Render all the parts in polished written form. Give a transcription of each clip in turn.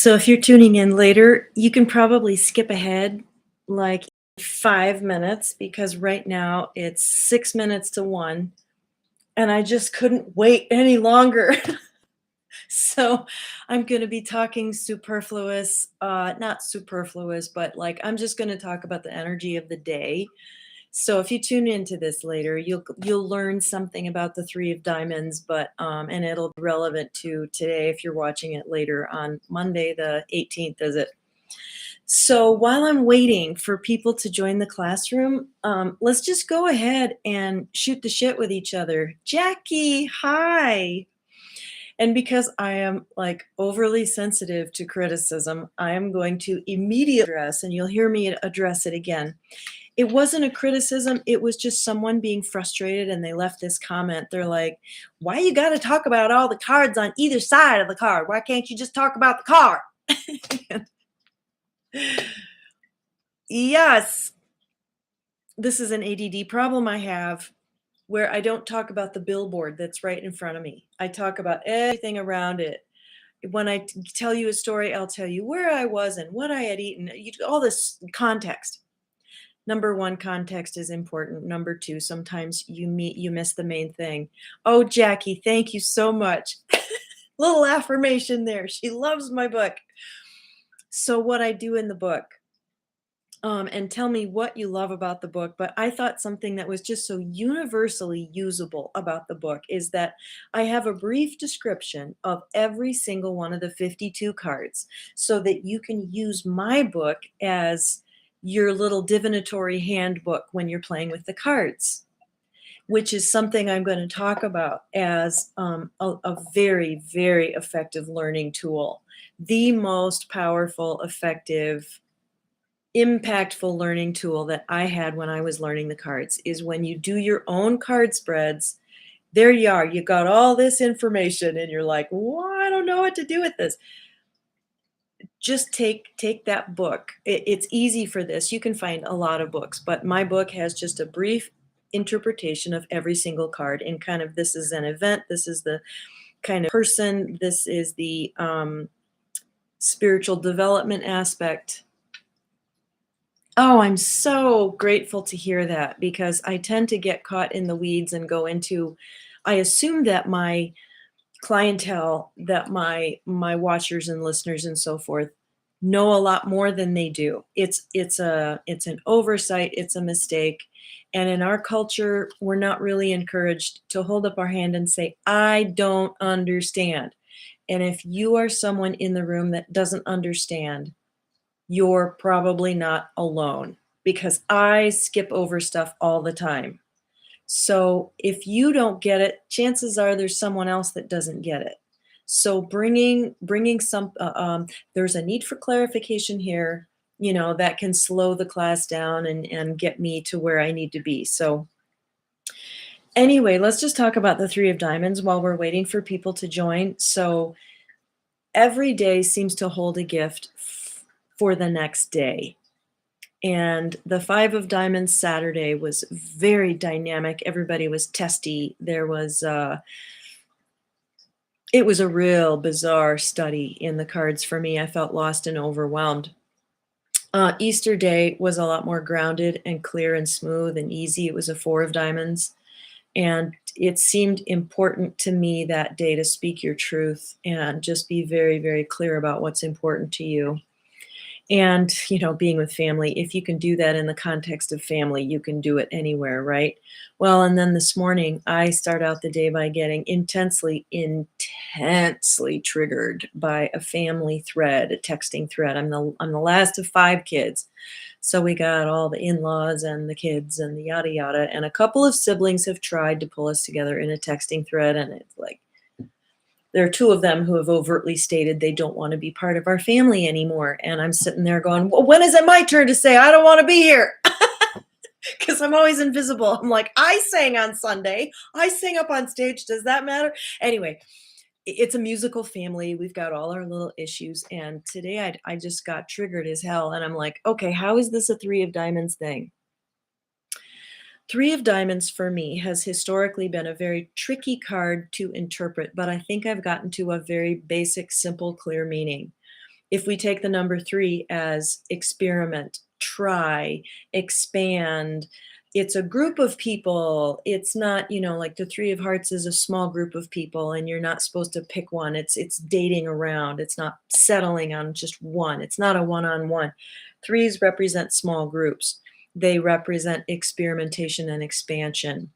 So if you're tuning in later, you can probably skip ahead like 5 minutes because right now it's 6 minutes to one, and I just couldn't wait any longer. So I'm going to be talking superfluous, not superfluous, but like I'm just going to talk about the energy of the day. So if you tune into this later, you'll learn something about the three of diamonds, but and it'll be relevant to today if you're watching it later on Monday the 18th, is it? So while I'm waiting for people to join the classroom, let's just go ahead and shoot the shit with each other. Jackie, hi. And because I am like overly sensitive to criticism, I am going to immediately address, and you'll hear me address it again. It wasn't a criticism, it was just someone being frustrated and they left this comment. They're like, "Why you gotta talk about all the cards on either side of the card? Why can't you just talk about the card?" Yes, this is an ADD problem I have where I don't talk about the billboard that's right in front of me. I talk about everything around it. When I tell you a story, I'll tell you where I was and what I had eaten, all this context. Number one, context is important. Number two, sometimes you miss the main thing. Oh, Jackie, thank you so much. Little affirmation there. She loves my book. So what I do in the book, and tell me what you love about the book, but I thought something that was just so universally usable about the book is that I have a brief description of every single one of the 52 cards so that you can use my book as your little divinatory handbook when you're playing with the cards, which is something I'm going to talk about as a very, very effective learning tool. The most powerful, effective, impactful learning tool that I had when I was learning the cards is when you do your own card spreads. There you are. You got all this information and you're like, well, I don't know what to do with this. Just take that book. It's easy for this. You can find a lot of books, but my book has just a brief interpretation of every single card and kind of this is an event. This is the kind of person. This is the spiritual development aspect. Oh, I'm so grateful to hear that because I tend to get caught in the weeds and go into I assume that my clientele, that my watchers and listeners and so forth know a lot more than they do. It's an oversight, it's a mistake. And in our culture, we're not really encouraged to hold up our hand and say, "I don't understand." And if you are someone in the room that doesn't understand, you're probably not alone because I skip over stuff all the time. So if you don't get it, chances are there's someone else that doesn't get it. So bringing some there's a need for clarification here, that can slow the class down and get me to where I need to be. So anyway, let's just talk about the three of diamonds while we're waiting for people to join. So every day seems to hold a gift for the next day. And the five of diamonds Saturday was very dynamic. Everybody was testy. It was a real bizarre study in the cards for me. I felt lost and overwhelmed. Easter day was a lot more grounded and clear and smooth and easy. It was a four of diamonds. And it seemed important to me that day to speak your truth and just be very, very clear about what's important to you. And, being with family, if you can do that in the context of family, you can do it anywhere, right? Well, and then this morning, I start out the day by getting intensely triggered by a family thread, a texting thread. I'm the last of five kids. So we got all the in-laws and the kids and the yada yada. And a couple of siblings have tried to pull us together in a texting thread. And it's like, there are two of them who have overtly stated they don't want to be part of our family anymore. And I'm sitting there going, well, when is it my turn to say I don't want to be here? Because I'm always invisible. I'm like, I sang on Sunday. I sing up on stage. Does that matter? Anyway, it's a musical family. We've got all our little issues. And today I just got triggered as hell. And I'm like, okay, how is this a three of diamonds thing? Three of diamonds for me has historically been a very tricky card to interpret, but I think I've gotten to a very basic, simple, clear meaning. If we take the number 3 as experiment, try, expand, it's a group of people. It's not, like the 3 of hearts is a small group of people and you're not supposed to pick one. It's dating around. It's not settling on just one. It's not a one-on-one. 3s represent small groups. They represent experimentation and expansion.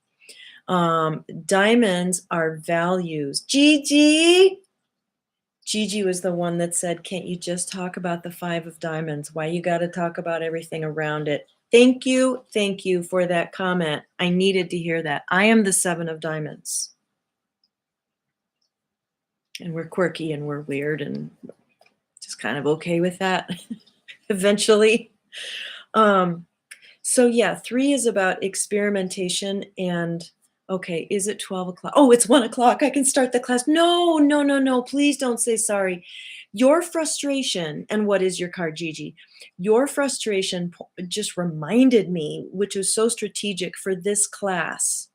Diamonds are values. Gigi was the one that said, can't you just talk about the 5 of diamonds? Why you got to talk about everything around it? Thank you for that comment. I needed to hear that. I am the 7 of diamonds. And we're quirky and we're weird and just kind of okay with that eventually. So yeah, 3 is about experimentation and okay, is it 12 o'clock? Oh, it's 1 o'clock. I can start the class. No. Please don't say sorry. Your frustration, and what is your card, Gigi? Your frustration just reminded me, which was so strategic for this class.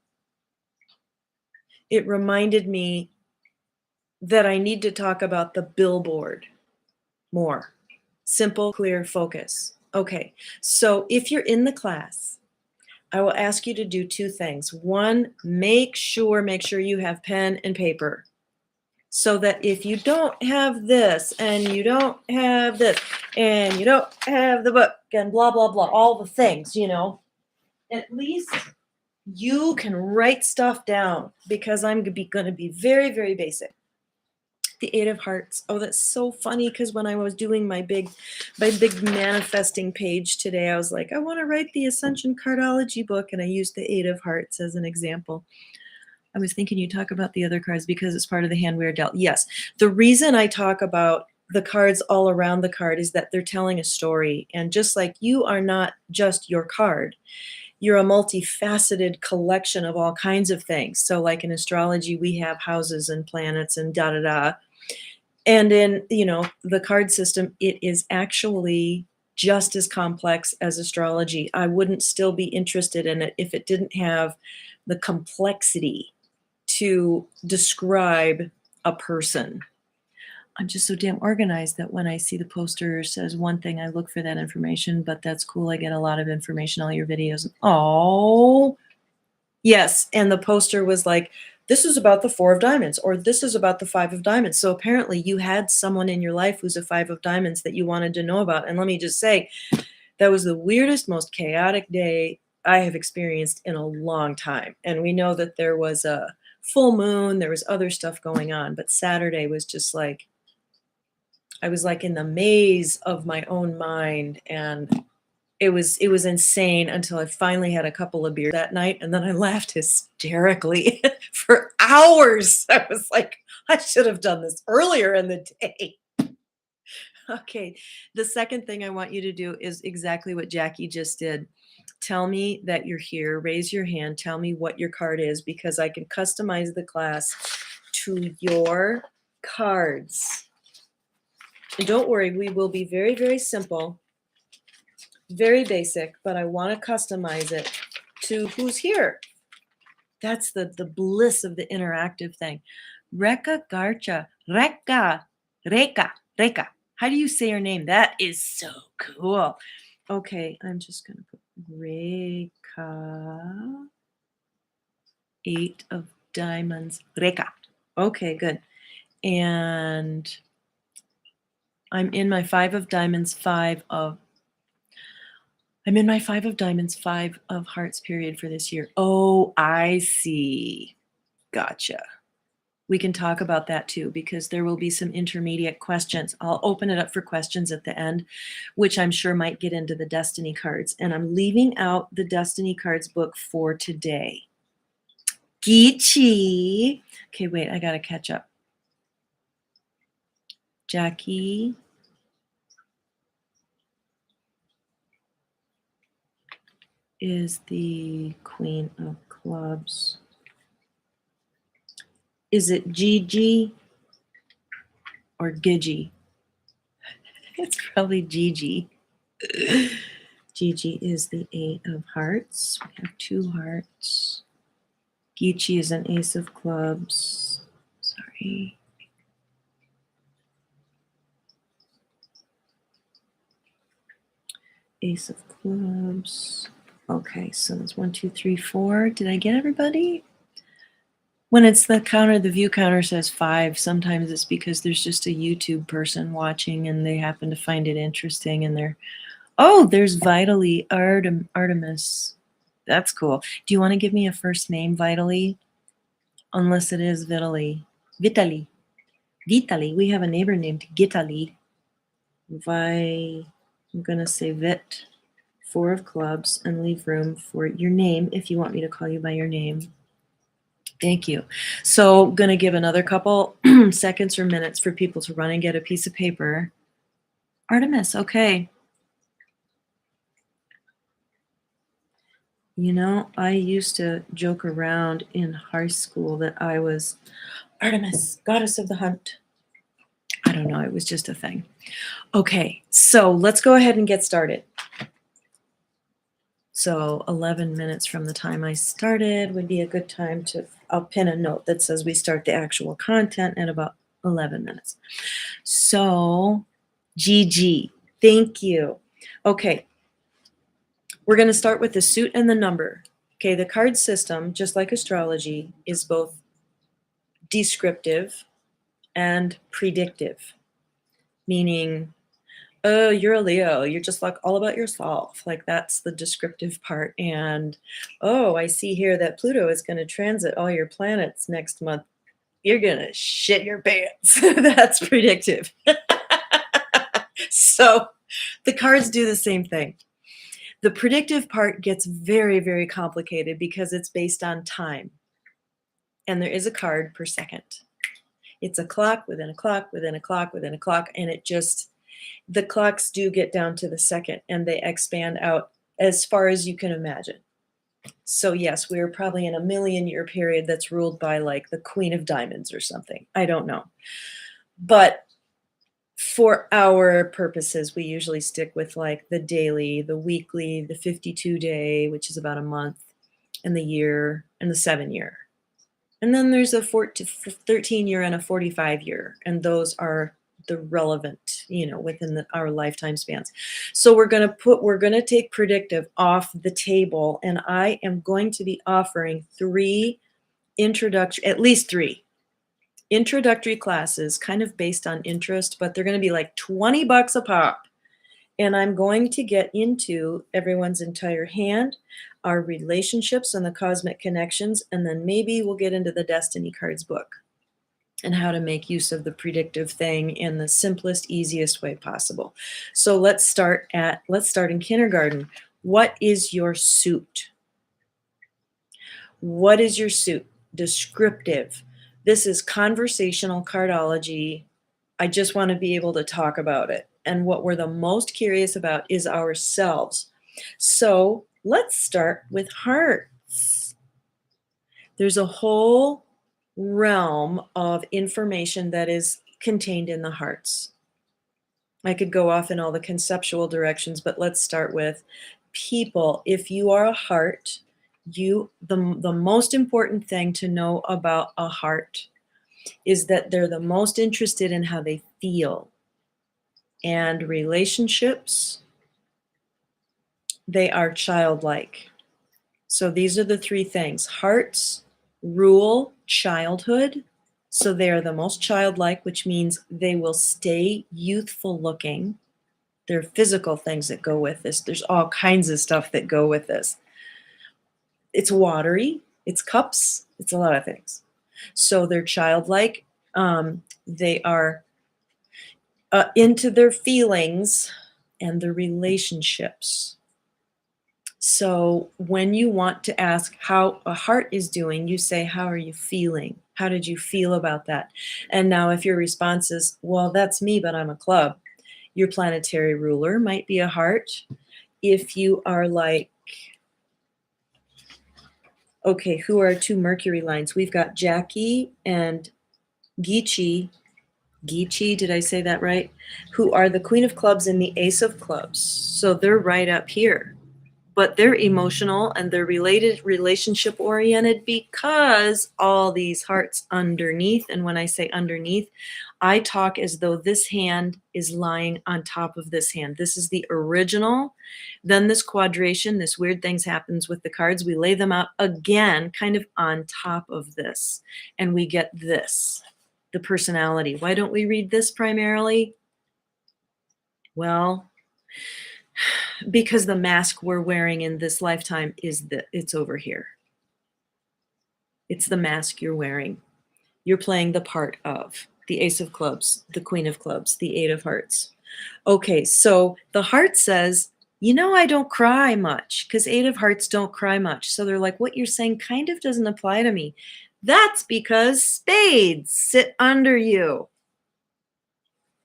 It reminded me that I need to talk about the billboard more. Simple, clear, focus. Okay, so if you're in the class, I will ask you to do 2 things. One, make sure you have pen and paper so that if you don't have this and you don't have this and you don't have the book and blah, blah, blah, all the things, at least you can write stuff down because I'm going to be very, very basic. The 8 of hearts. Oh, that's so funny because when I was doing my big manifesting page today, I was like, I want to write the Ascension Cardology book, and I used the 8 of hearts as an example. I was thinking you talk about the other cards because it's part of the hand we are dealt. Yes, the reason I talk about the cards all around the card is that they're telling a story, and just like you are not just your card, you're a multifaceted collection of all kinds of things. So like in astrology, we have houses and planets and da-da-da. And in, the card system, it is actually just as complex as astrology. I wouldn't still be interested in it if it didn't have the complexity to describe a person. I'm just so damn organized that when I see the poster says one thing, I look for that information, but that's cool. I get a lot of information, all your videos. Oh, yes. And the poster was like, this is about the 4 of diamonds, or this is about the 5 of diamonds. So apparently you had someone in your life who's a 5 of diamonds that you wanted to know about. And let me just say, that was the weirdest, most chaotic day I have experienced in a long time. And we know that there was a full moon, there was other stuff going on, but Saturday was just like, I was like in the maze of my own mind, and it was insane until I finally had a couple of beers that night, and then I laughed hysterically for hours. I was like, I should have done this earlier in the day. Okay, the second thing I want you to do is exactly what Jackie just did. Tell me that you're here. Raise your hand. Tell me what your card is, because I can customize the class to your cards. And don't worry, we will be very, very simple. Very basic, but I want to customize it to who's here. That's the bliss of the interactive thing. Reka Garcha. Reka. How do you say your name? That is so cool. Okay, I'm just going to put Reka. 8 of diamonds. Reka. Okay, good. And I'm in my 5 of diamonds, 5 of hearts period for this year. Oh, I see. Gotcha. We can talk about that too, because there will be some intermediate questions. I'll open it up for questions at the end, which I'm sure might get into the Destiny cards. And I'm leaving out the Destiny cards book for today. Geechee. Okay, wait, I got to catch up. Jackie. Is the Queen of Clubs. Is it Gigi or Gigi? It's probably Gigi. Gigi is the 8 of hearts. We have 2 hearts. Gigi is an ace of clubs. Sorry. Ace of clubs. Okay, so that's 1, 2, 3, 4. Did I get everybody? When it's the counter, the view counter says 5. Sometimes it's because there's just a YouTube person watching and they happen to find it interesting and they're, oh, there's Vitally Artemis. That's cool. Do you want to give me a first name, Vitally? Unless it is Vitally. Vitally. Vitally. We have a neighbor named Gitali. I'm going to say Vit. 4 of clubs and leave room for your name if you want me to call you by your name. Thank you. So going to give another couple seconds or minutes for people to run and get a piece of paper. Artemis, okay. You know, I used to joke around in high school that I was Artemis, goddess of the hunt. I don't know, it was just a thing. Okay, so let's go ahead and get started. So 11 minutes from the time I started would be a good time to, I'll pin a note that says we start the actual content at about 11 minutes. So GG, thank you. Okay, we're going to start with the suit and the number. Okay, the card system, just like astrology, is both descriptive and predictive, meaning, oh, you're a Leo, you're just like all about yourself. Like that's the descriptive part. And, oh, I see here that Pluto is going to transit all your planets next month. You're going to shit your pants. That's predictive. So the cards do the same thing. The predictive part gets very, very complicated because it's based on time. And there is a card per second. It's a clock within a clock within a clock within a clock. And it just, the clocks do get down to the second and they expand out as far as you can imagine. So yes, we're probably in a 1,000,000-year period that's ruled by like the Queen of Diamonds or something. I don't know. But for our purposes, we usually stick with like the daily, the weekly, the 52-day, which is about a month, and the year, and the 7-year. And then there's a 13-year and a 45-year, and those are the relevant, you know, within our lifetime spans. So we're going to take predictive off the table, and I am going to be offering at least three introductory classes, kind of based on interest, but they're going to be like $20 a pop. And I'm going to get into everyone's entire hand, our relationships and the cosmic connections, and then maybe we'll get into the Destiny Cards book and how to make use of the predictive thing in the simplest, easiest way possible. So let's start in kindergarten. What is your suit? What is your suit? Descriptive. This is conversational cardology. I just want to be able to talk about it. And what we're the most curious about is ourselves. So let's start with hearts. There's a whole realm of information that is contained in the hearts. I could go off in all the conceptual directions, but let's start with people. If you are a heart, the most important thing to know about a heart is that they're the most interested in how they feel. And relationships, they are childlike. So these are the three things. Hearts rule childhood. So they are the most childlike, which means they will stay youthful looking. There are physical things that go with this. There's all kinds of stuff that go with this. It's watery, it's cups, it's a lot of things. So they're childlike. They are into their feelings and their relationships. So when you want to ask how a heart is doing, you say, how are you feeling? How did you feel about that? And now if your response is, well, that's me, but I'm a club, your planetary ruler might be a heart. If you are like, okay, who are 2 Mercury lines? We've got Jackie and Geechee, did I say that right? Who are the Queen of Clubs and the Ace of Clubs. So they're right up here. but they're emotional and they're relationship oriented because all these hearts underneath. And when I say underneath, I talk as though this hand is lying on top of this hand. This is the original. Then this quadration, this weird things happens with the cards. We lay them out again, kind of on top of this, and we get this, the personality. Why don't we read this primarily? Well, because the mask we're wearing in this lifetime is that it's over here. It's the mask you're wearing. You're playing the part of the Ace of Clubs, the Queen of Clubs, the Eight of Hearts. Okay, so the heart says, you know, I don't cry much, because Eight of Hearts don't cry much. So they're like, what you're saying kind of doesn't apply to me. That's because spades sit under you.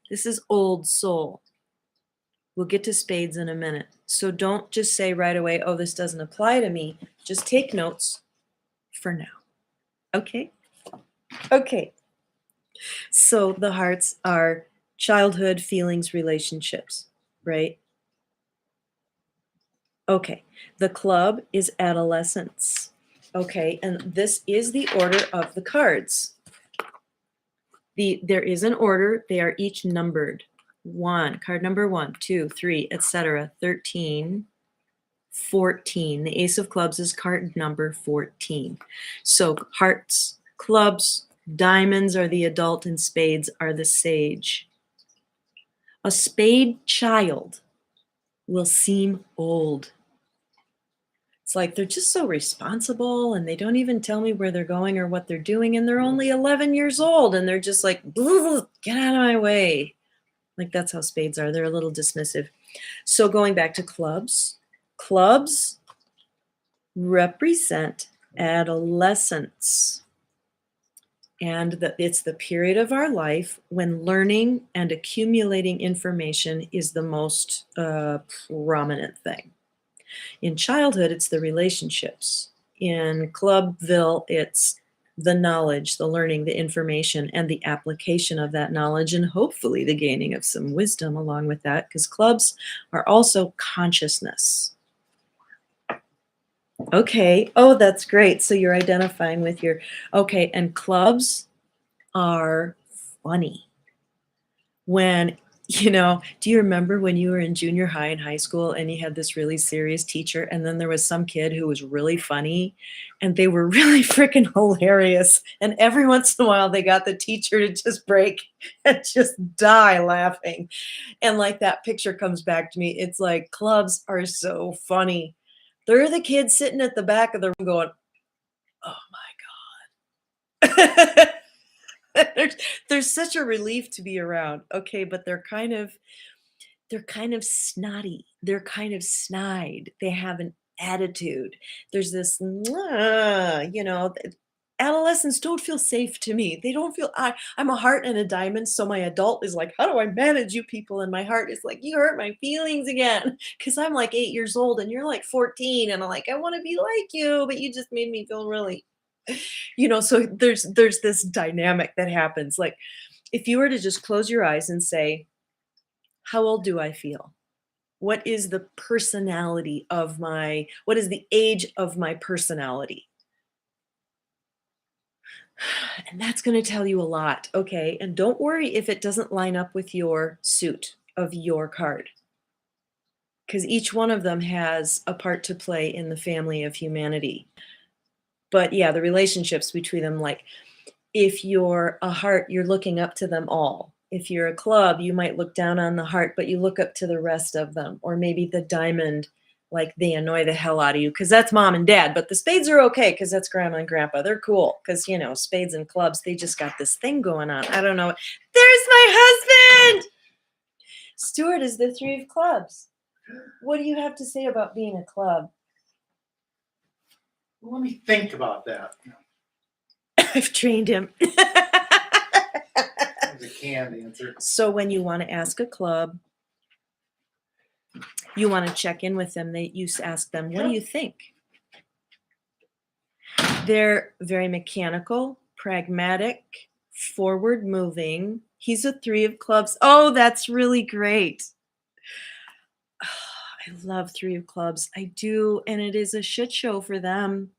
This is old soul. We'll get to spades in a minute. So don't just say right away, oh, this doesn't apply to me. Just take notes for now. Okay? Okay. So the hearts are childhood, feelings, relationships, right? Okay. The club is adolescence. Okay. And this is the order of the cards. There is an order. They are each numbered. 1, card number 1, 2, 3, etc. 13, 14. The Ace of Clubs is card number 14. So hearts, clubs, diamonds are the adult, and spades are the sage. A spade child will seem old. It's like they're just so responsible and they don't even tell me where they're going or what they're doing, and they're only 11 years old and they're just like, get out of my way. Like that's how spades are. They're a little dismissive. So going back to clubs, clubs represent adolescence. And it's the period of our life when learning and accumulating information is the most prominent thing. In childhood, it's the relationships. In Clubville, it's the knowledge, the learning, the information, and the application of that knowledge, and hopefully the gaining of some wisdom along with that, because clubs are also consciousness. Okay. Oh, that's great. So you're identifying with your, okay, and clubs are funny. When, do you remember when you were in junior high and high school and you had this really serious teacher, and then there was some kid who was really funny and they were really freaking hilarious, and every once in a while they got the teacher to just break and just die laughing, and like that picture comes back to me. It's like clubs are so funny. They're the kids sitting at the back of the room going, oh my God. There's such a relief to be around. Okay, but they're kind of snotty. They're kind of snide. They have an attitude. There's this, adolescents don't feel safe to me. They don't feel, I'm a heart and a diamond. So my adult is like, how do I manage you people? And my heart is like, you hurt my feelings again. Cause I'm like 8 years old and you're like 14. And I'm like, I want to be like you, but you just made me feel really, so there's this dynamic that happens. Like if you were to just close your eyes and say, how old do I feel? What is the personality of what is the age of my personality? And that's going to tell you a lot. Okay. And don't worry if it doesn't line up with your suit of your card, because each one of them has a part to play in the family of humanity. But yeah, the relationships between them, like if you're a heart, you're looking up to them all. If you're a club, you might look down on the heart, but you look up to the rest of them. Or maybe the diamond, like they annoy the hell out of you because that's mom and dad. But the spades are okay because that's grandma and grandpa. They're cool because, spades and clubs, they just got this thing going on. I don't know. There's my husband! Stuart is the 3 of clubs. What do you have to say about being a club? Well, let me think about that. I've trained him. That's a canned answer. So when you want to ask a club, you want to check in with them. You ask them, what do you think? They're very mechanical, pragmatic, forward moving. He's a 3 of clubs. Oh, that's really great. I love 3 of clubs. I do, and it is a shit show for them.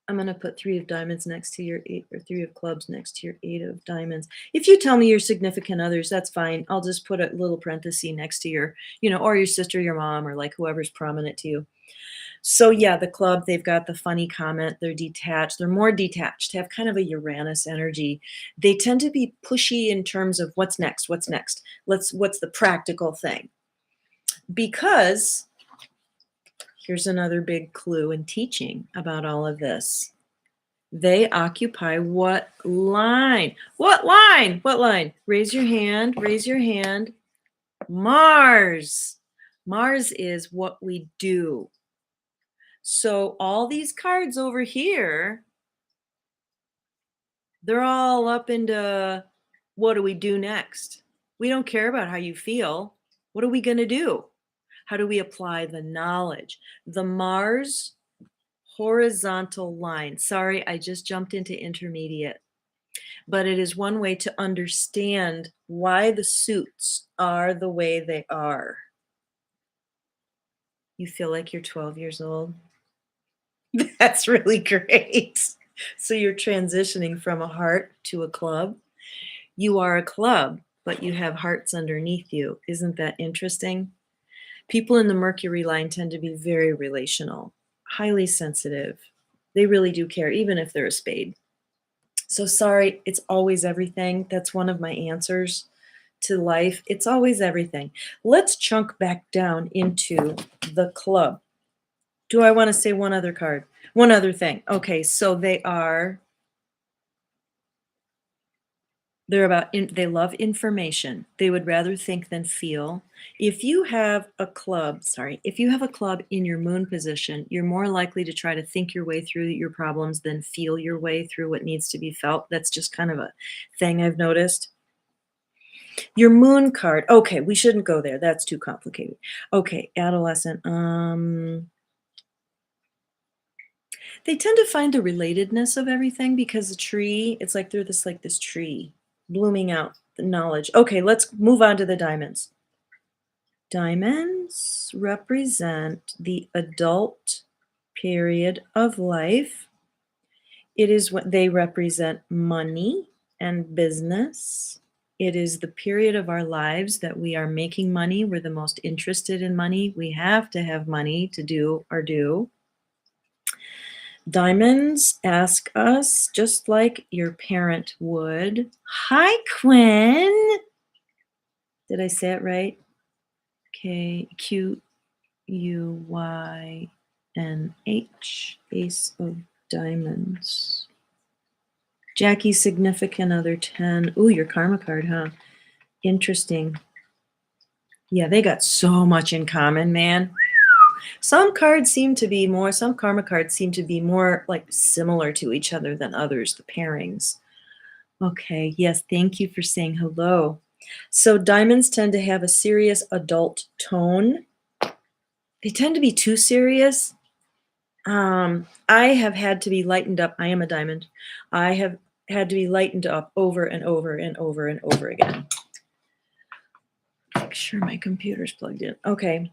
I'm gonna put 3 of diamonds next to your 8 or 3 of clubs next to your 8 of diamonds. If you tell me your significant others, that's fine. I'll just put a little parenthesis next to your, or your sister, your mom, or like whoever's prominent to you. So yeah, the club, they've got the funny comment. They're detached. They're more detached, have kind of a Uranus energy. They tend to be pushy in terms of what's next, what's next. What's the practical thing? Because here's another big clue in teaching about all of this. They occupy what line? What line? What line? Raise your hand. Raise your hand. Mars. Mars is what we do. So all these cards over here, they're all up into what do we do next? We don't care about how you feel. What are we going to do? How do we apply the knowledge? The Mars horizontal line. Sorry, I just jumped into intermediate. But it is one way to understand why the suits are the way they are. You feel like you're 12 years old? That's really great. So you're transitioning from a heart to a club. You are a club, but you have hearts underneath you. Isn't that interesting? People in the Mercury line tend to be very relational, highly sensitive. They really do care, even if they're a spade. So sorry, it's always everything. That's one of my answers to life. It's always everything. Let's chunk back down into the club. Do I want to say one other card? One other thing. Okay, so they love information. They would rather think than feel. If you have a club in your moon position, you're more likely to try to think your way through your problems than feel your way through what needs to be felt. That's just kind of a thing I've noticed. Your moon card. Okay, we shouldn't go there. That's too complicated. Okay, adolescent. They tend to find the relatedness of everything because the tree, it's like they're this tree blooming out the knowledge. Okay, let's move on to the diamonds. Diamonds represent the adult period of life. It is what they represent money and business. It is the period of our lives that we are making money. We're the most interested in money. We have to have money to do our do. Diamonds ask us, just like your parent would. Hi, Quinn. Did I say it right? Q-U-Y-N-H. Ace of Diamonds. Jackie's significant other 10. Ooh, your karma card, huh? Interesting. Yeah, they got so much in common, man. Some karma cards seem to be more like similar to each other than others, the pairings. Okay, yes, thank you for saying hello. So diamonds tend to have a serious adult tone. They tend to be too serious. I have had to be lightened up. I am a diamond. I have had to be lightened up over and over and over and over again. Make sure my computer's plugged in. Okay.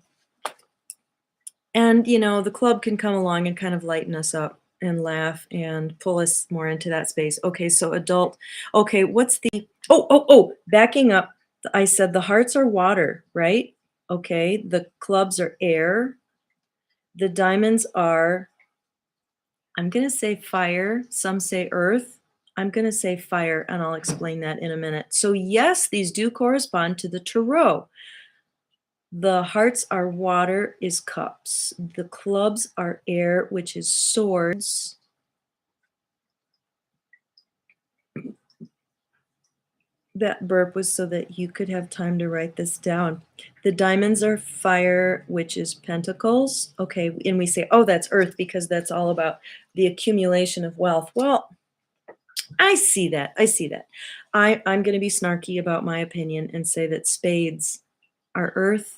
And, the club can come along and kind of lighten us up and laugh and pull us more into that space. Okay, so adult. Okay, what's the, backing up. I said the hearts are water, right? Okay, the clubs are air. The diamonds are, I'm going to say fire. Some say earth. I'm going to say fire, and I'll explain that in a minute. So yes, these do correspond to the tarot. The hearts are water, is cups. The clubs are air, which is swords. That burp was so that you could have time to write this down. The diamonds are fire, which is pentacles. Okay, and we say, oh, that's earth because that's all about the accumulation of wealth. Well, I see that. I'm going to be snarky about my opinion and say that spades are earth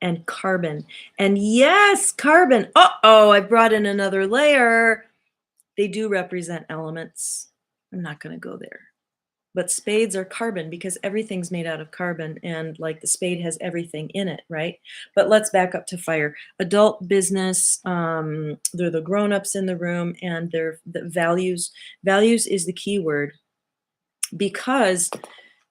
and carbon. And yes, carbon. Uh-oh, I brought in another layer. They do represent elements. I'm not going to go there. But spades are carbon because everything's made out of carbon, and like the spade has everything in it, right? But let's back up to fire. Adult business, they're the grown-ups in the room, and they're the values. Values is the key word because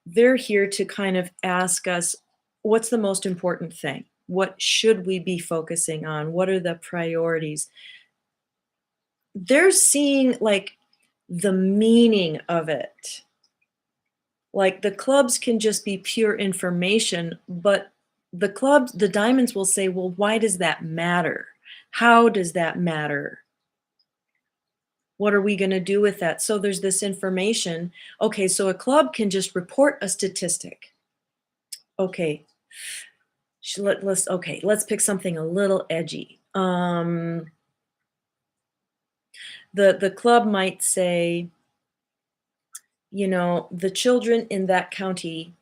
they're here to kind of ask us, what's the most important thing? What should we be focusing on? What are the priorities? They're seeing like the meaning of it. Like the clubs can just be pure information, but the diamonds will say, well, why does that matter? How does that matter? What are we going to do with that? So there's this information. Okay, so a club can just report a statistic. Okay, let's pick something a little edgy. The club might say, the children in that county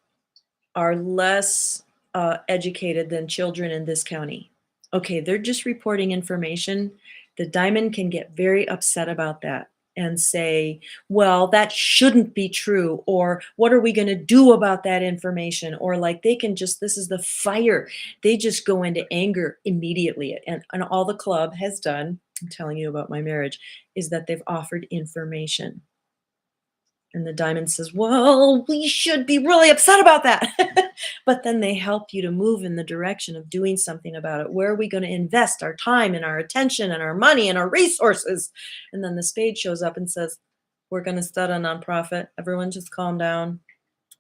are less educated than children in this county. Okay, they're just reporting information. The diamond can get very upset about that and say, well, that shouldn't be true, or what are we going to do about that information? Or like they can just, this is the fire. They just go into anger immediately. And all the club has done, I'm telling you about my marriage, is that they've offered information. And the diamond says, well, we should be really upset about that. But then they help you to move in the direction of doing something about it. Where are we going to invest our time and our attention and our money and our resources? And then the spade shows up and says, we're going to start a nonprofit. Everyone just calm down.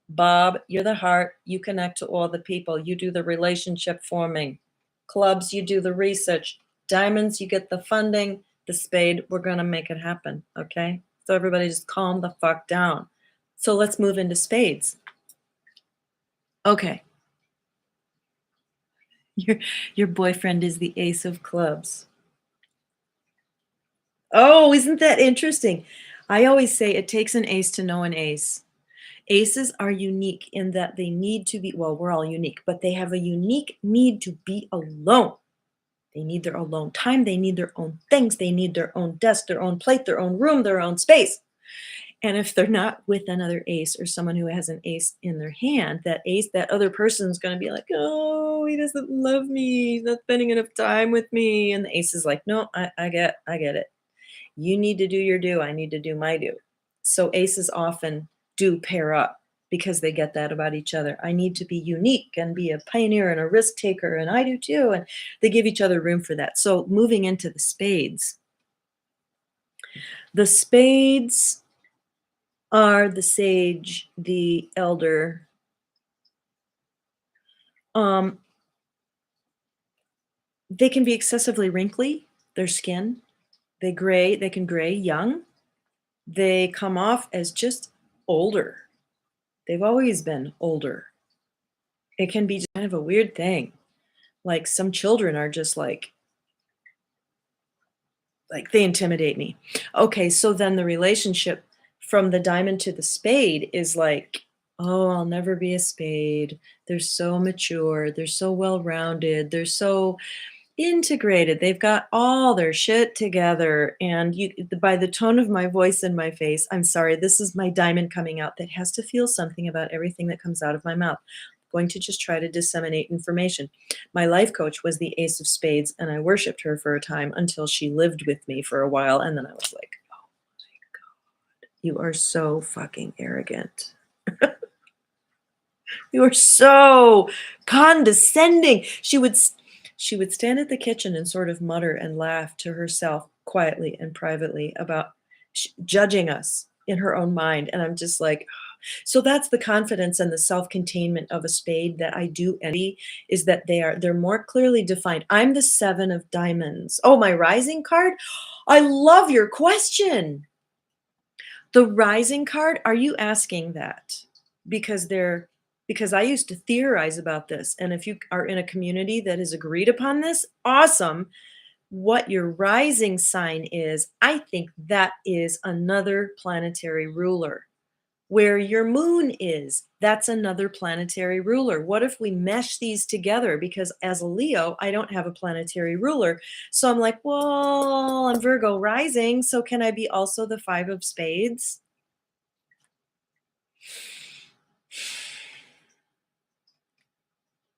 Bob, you're the heart. You connect to all the people. You do the relationship forming. Clubs, you do the research. Diamonds, you get the funding. The spade, we're going to make it happen. Okay? So everybody just calm the fuck down. So let's move into spades. Okay. Your boyfriend is the ace of clubs. Oh, isn't that interesting? I always say it takes an ace to know an ace. Aces are unique in that they need to be, well, we're all unique, but they have a unique need to be alone. They need their alone time. They need their own things. They need their own desk, their own plate, their own room, their own space. And if they're not with another ace or someone who has an ace in their hand, that other person's going to be like, oh, he doesn't love me. He's not spending enough time with me. And the ace is like, no, I get it. You need to do your do. I need to do my do. So aces often do pair up because they get that about each other. I need to be unique and be a pioneer and a risk taker. And I do too. And they give each other room for that. So moving into the spades are the sage, the elder. They can be excessively wrinkly, their skin. They can gray young. They come off as just older. They've always been older. It can be kind of a weird thing. Like some children are just like they intimidate me. Okay, so then the relationship from the diamond to the spade is like, oh, I'll never be a spade. They're so mature. They're so well-rounded. They're so integrated. They've got all their shit together. And by the tone of my voice and my face, I'm sorry, this is my diamond coming out that has to feel something about everything that comes out of my mouth. I'm going to just try to disseminate information. My life coach was the ace of spades, and I worshiped her for a time until she lived with me for a while. And then I was like, oh my God, you are so fucking arrogant. You are so condescending. She would stand at the kitchen and sort of mutter and laugh to herself quietly and privately about judging us in her own mind. And I'm just like, so that's the confidence and the self-containment of a spade that I do envy, is that they're more clearly defined. I'm the 7 of diamonds. Oh, my rising card. I love your question. The rising card, are you asking that because I used to theorize about this. And if you are in a community that has agreed upon this, awesome. What your rising sign is, I think that is another planetary ruler. Where your moon is, that's another planetary ruler. What if we mesh these together? Because as a Leo, I don't have a planetary ruler. So I'm like, well, I'm Virgo rising. So can I be also the 5 of spades?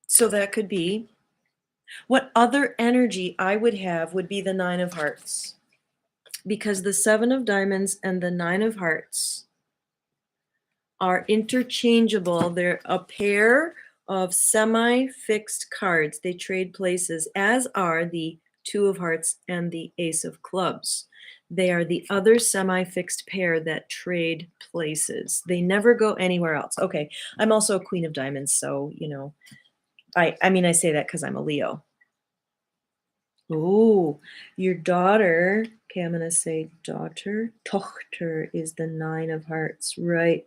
So that could be. What other energy I would have would be the 9 of hearts. Because the 7 of diamonds and the 9 of hearts are interchangeable. They're a pair of semi-fixed cards. They trade places, as are the 2 of hearts and the ace of clubs. They are the other semi-fixed pair that trade places. They never go anywhere else. Okay, I'm also a queen of diamonds, so, you know, I mean, I say that because I'm a Leo. Oh, your daughter. Okay, I'm going to say daughter. Tochter is the 9 of hearts, right?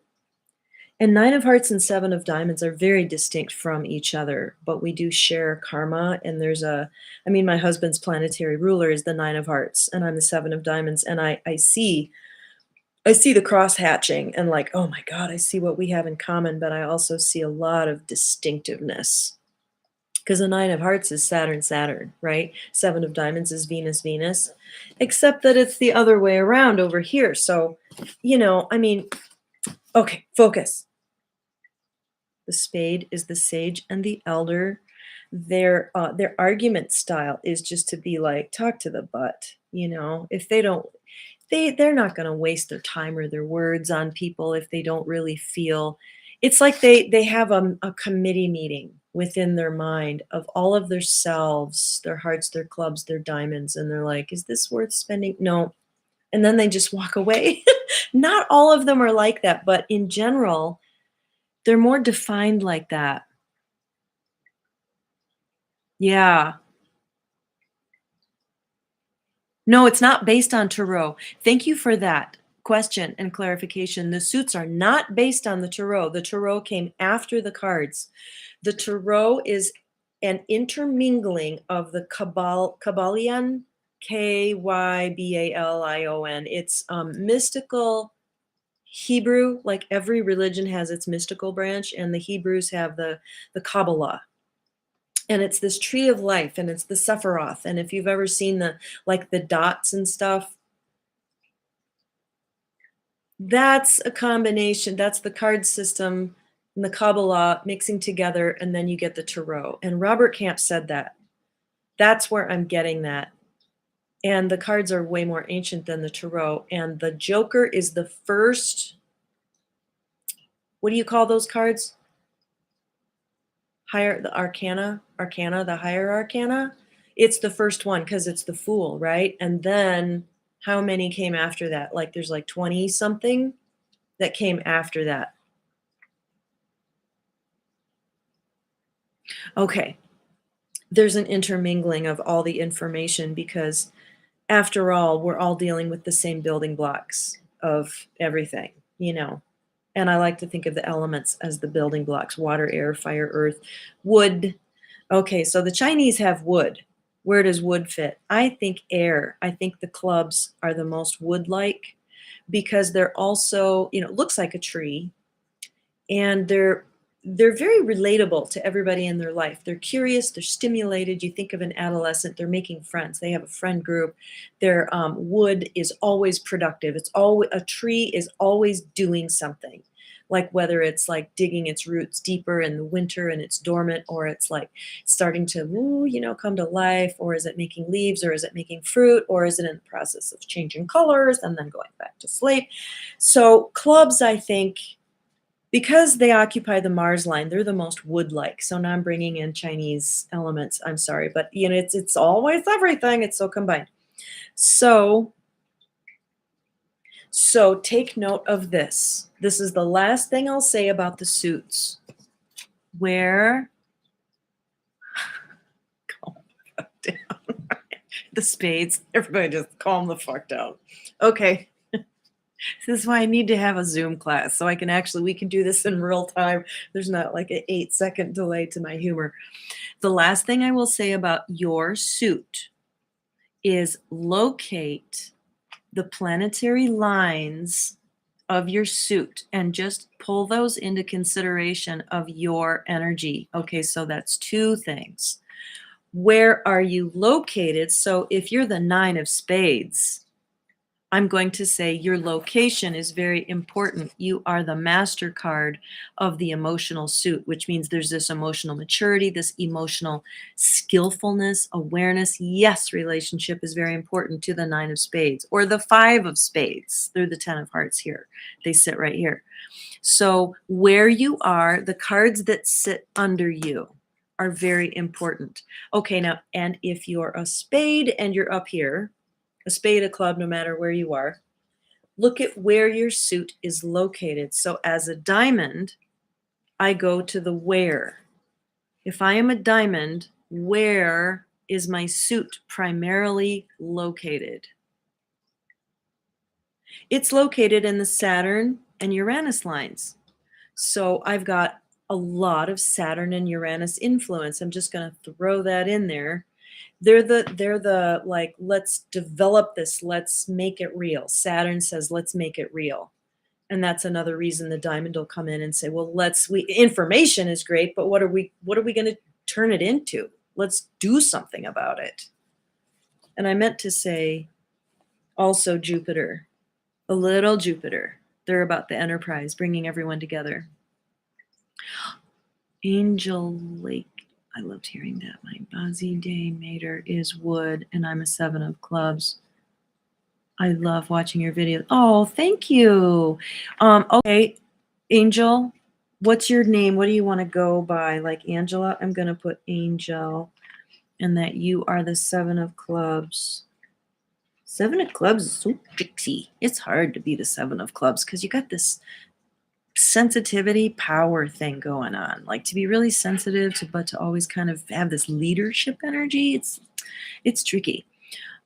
And 9 of hearts and 7 of diamonds are very distinct from each other, but we do share karma. And I mean, my husband's planetary ruler is the 9 of hearts, and I'm the 7 of diamonds. And I see the cross hatching and like, oh my God, I see what we have in common, but I also see a lot of distinctiveness. Because the 9 of hearts is Saturn, Saturn, right? 7 of diamonds is Venus, Venus, except that it's the other way around over here. So, you know, I mean, okay, focus. The spade is the sage and the elder. Their argument style is just to be like, talk to the butt. You know, if they don't, they're not going to waste their time or their words on people if they don't really feel. It's like they have a committee meeting within their mind of all of their selves, their hearts, their clubs, their diamonds, and they're like, is this worth spending? No. And then they just walk away. Not all of them are like that, but in general, they're more defined like that. Yeah. No, it's not based on tarot. Thank you for that question and clarification. The suits are not based on the tarot. The tarot came after the cards. The tarot is an intermingling of the Kabbalion, Kyblion. It's mystical Hebrew, like every religion has its mystical branch, and the Hebrews have the Kabbalah. And it's this tree of life, and it's the Sephiroth. And if you've ever seen the dots and stuff, that's a combination. That's the card system and the Kabbalah mixing together, and then you get the tarot. And Robert Camp said that. That's where I'm getting that. And the cards are way more ancient than the tarot. And the Joker is the first. What do you call those cards? The arcana, the higher arcana. It's the first one because it's the Fool, right? And then how many came after that? Like there's like 20 something that came after that. Okay. There's an intermingling of all the information because after all, we're all dealing with the same building blocks of everything, you know. And I like to think of the elements as the building blocks: water, air, fire, earth, wood. Okay, so the Chinese have wood. Where does wood fit? I think air. I think the clubs are the most wood-like because they're also, you know, looks like a tree, and they're very relatable to everybody in their life. They're curious, they're stimulated. You think of an adolescent, they're making friends. They have a friend group. Their wood is always productive. It's always a tree is always doing something. Like whether it's like digging its roots deeper in the winter and it's dormant, or it's like starting to, you know, come to life, or is it making leaves, or is it making fruit, or is it in the process of changing colors and then going back to sleep? So clubs, I think, because they occupy the Mars line, they're the most wood-like. So now I'm bringing in Chinese elements. I'm sorry, but you know, it's always everything. It's so combined. So take note of this. This is the last thing I'll say about the suits. Where calm the fuck down. The spades. Everybody just calm the fuck down. Okay. This is why I need to have a Zoom class so we can do this in real time. There's not like an 8-second delay to my humor. The last thing I will say about your suit is locate the planetary lines of your suit and just pull those into consideration of your energy. Okay, so that's 2 things. Where are you located? So if you're the 9 of spades, I'm going to say your location is very important. You are the master card of the emotional suit, which means there's this emotional maturity, this emotional skillfulness, awareness. Yes, relationship is very important to the 9 of spades or the 5 of spades. They're the 10 of hearts here. They sit right here. So where you are, the cards that sit under you are very important. Okay, now, and if you're a spade and you're up here, a spade, a club, no matter where you are, look at where your suit is located. So as a diamond, I go to the where. If I am a diamond, where is my suit primarily located? It's located in the Saturn and Uranus lines. So I've got a lot of Saturn and Uranus influence. I'm just going to throw that in there. They're the like, let's develop this, let's make it real. Saturn says, let's make it real. And that's another reason the diamond will come in and say, well, information is great, but what are we going to turn it into? Let's do something about it. And I meant to say also Jupiter, a little Jupiter. They're about the enterprise, bringing everyone together. Angel Lake. I loved hearing that. My Bazi Day Mater is wood, and I'm a 7 of clubs. I love watching your videos. Oh, thank you. Okay, Angel, what's your name? What do you want to go by? Like Angela? I'm going to put Angel, and that you are the 7 of clubs. 7 of clubs is so tricksy. It's hard to be the 7 of clubs because you got this sensitivity power thing going on, like to be really sensitive but to always kind of have this leadership energy. It's tricky.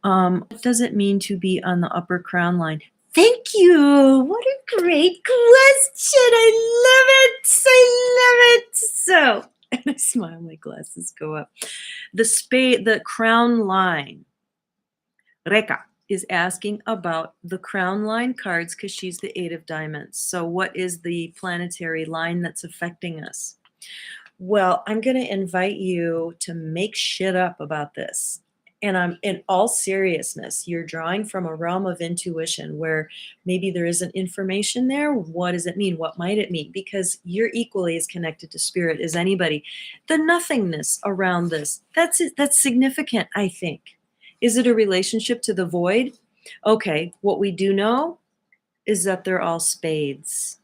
What does it mean to be on the upper crown line? Thank you. What a great question. I love it. So, and I smile, my glasses go up. The crown line, Reka, is asking about the crown line cards because she's the 8 of diamonds. So what is the planetary line that's affecting us? Well, I'm going to invite you to make shit up about this. And I'm in all seriousness, you're drawing from a realm of intuition where maybe there isn't information there. What does it mean? What might it mean? Because you're equally as connected to spirit as anybody. The nothingness around this, that's significant, I think. Is it a relationship to the void? Okay, what we do know is that they're all spades.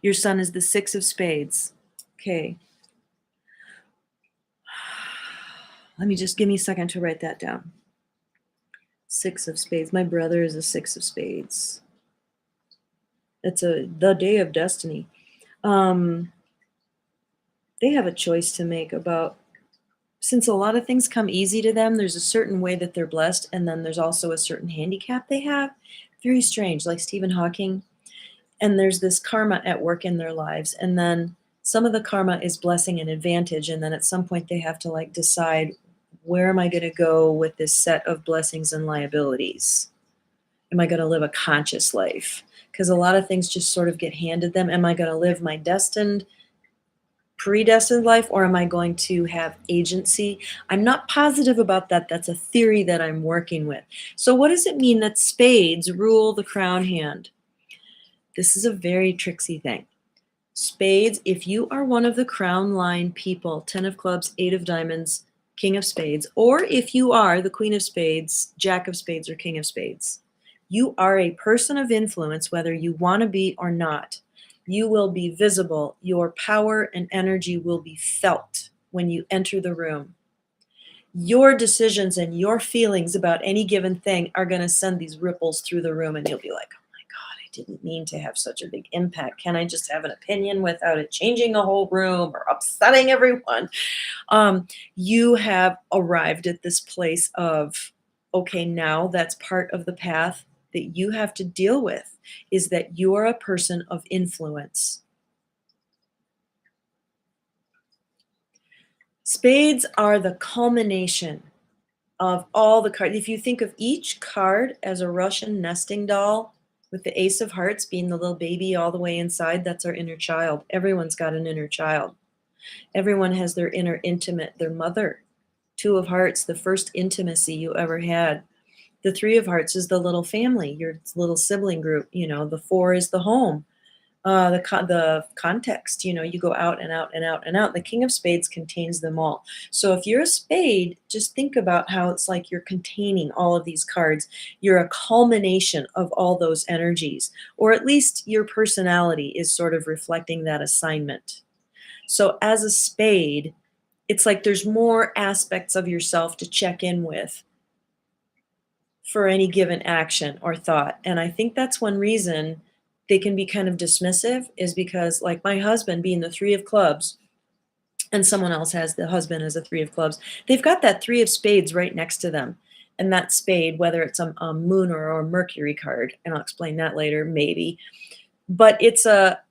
Your sun is the 6 of spades. Okay. Give me a second to write that down. 6 of spades. My brother is a 6 of spades. It's the day of destiny. They have a choice to make about, since a lot of things come easy to them, there's a certain way that they're blessed, and then there's also a certain handicap they have. Very strange, like Stephen Hawking. And there's this karma at work in their lives. And then some of the karma is blessing and advantage. And then at some point they have to like decide, where am I going to go with this set of blessings and liabilities? Am I going to live a conscious life? Because a lot of things just sort of get handed them. Am I going to live my predestined life, or am I going to have agency? I'm not positive about that. That's a theory that I'm working with. So what does it mean that spades rule the crown hand? This is a very tricksy thing. Spades, if you are one of the crown line people, 10 of clubs, 8 of diamonds, king of spades, or if you are the queen of spades, jack of spades, or king of spades, you are a person of influence, whether you want to be or not. You will be visible. Your power and energy will be felt when you enter the room. Your decisions and your feelings about any given thing are going to send these ripples through the room, and you'll be like, didn't mean to have such a big impact. Can I just have an opinion without it changing a whole room or upsetting everyone? You have arrived at this place of, okay, now that's part of the path that you have to deal with, is that you are a person of influence. Spades are the culmination of all the cards. If you think of each card as a Russian nesting doll, with the Ace of Hearts being the little baby all the way inside, that's our inner child. Everyone's got an inner child. Everyone has their inner intimate, their mother. 2 of Hearts, the first intimacy you ever had. The 3 of hearts is the little family, your little sibling group. The 4 is the home. The context, you go out and out and out and out. The King of Spades contains them all. So if you're a spade, just think about how it's like you're containing all of these cards. You're a culmination of all those energies, or at least your personality is sort of reflecting that assignment. So as a spade, it's like there's more aspects of yourself to check in with for any given action or thought. And I think that's one reason they can be kind of dismissive, is because, like, my husband being the 3 of clubs, and someone else has the husband as a 3 of clubs, they've got that 3 of spades right next to them. And that spade, whether it's a moon or a Mercury card, and I'll explain that later, maybe. But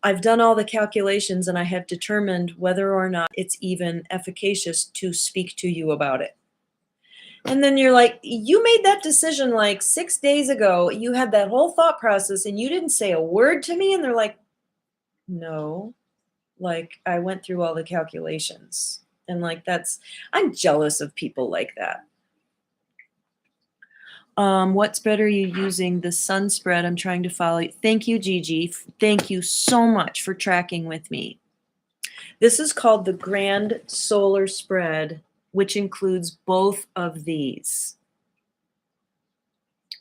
I've done all the calculations and I have determined whether or not it's even efficacious to speak to you about it. And then you're like, you made that decision like 6 days ago. You had that whole thought process and you didn't say a word to me. And they're like, no, like I went through all the calculations. And like, I'm jealous of people like that. What spread are you using? The sun spread. I'm trying to follow. Thank you, Gigi. Thank you so much for tracking with me. This is called the Grand Solar Spread, which includes both of these.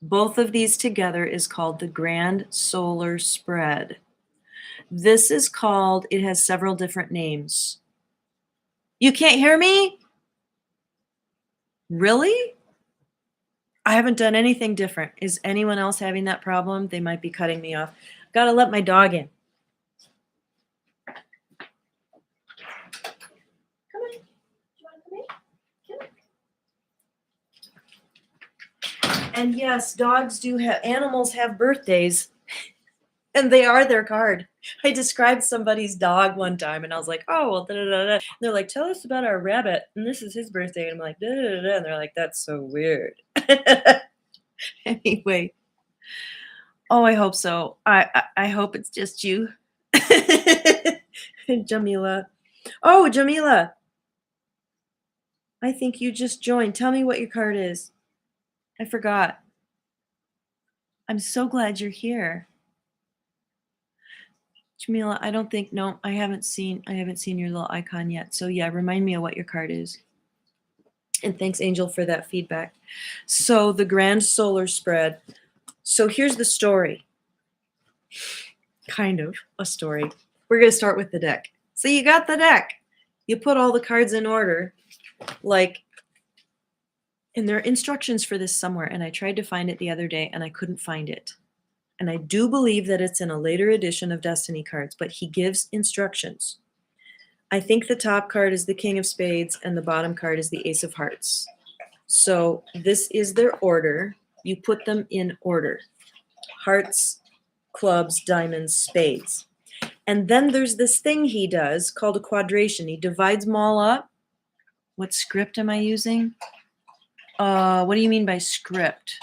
Both of these together is called the Grand Solar Spread. This is called, it has several different names. You can't hear me? Really? I haven't done anything different. Is anyone else having that problem? They might be cutting me off. Gotta let my dog in. Come on. Do you want to come in? And yes, animals have birthdays, and they are their card. I described somebody's dog one time, and I was like, oh, well, da-da-da-da. And they're like, tell us about our rabbit, and this is his birthday. And I'm like, da-da-da-da. And they're like, that's so weird. Anyway. Oh, I hope so. I hope it's just you. Jamila. Oh, Jamila. I think you just joined. Tell me what your card is. I forgot. I'm so glad you're here. Jamila, I don't think, no, I haven't seen your little icon yet. So yeah, remind me of what your card is. And thanks, Angel, for that feedback. So the Grand Solar Spread. So here's the story. Kind of a story. We're going to start with the deck. So you got the deck. You put all the cards in order, like, and there are instructions for this somewhere, and I tried to find it the other day, and I couldn't find it. And I do believe that it's in a later edition of Destiny cards, but he gives instructions. I think the top card is the King of Spades, and the bottom card is the Ace of Hearts. So this is their order. You put them in order. Hearts, clubs, diamonds, spades. And then there's this thing he does called a quadration. He divides them all up. What script am I using? What do you mean by script?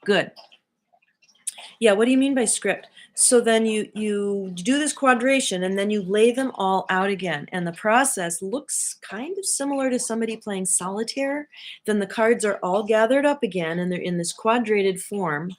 Good. Yeah, what do you mean by script? So then you do this quadration and then you lay them all out again. And the process looks kind of similar to somebody playing solitaire. Then the cards are all gathered up again and they're in this quadrated form.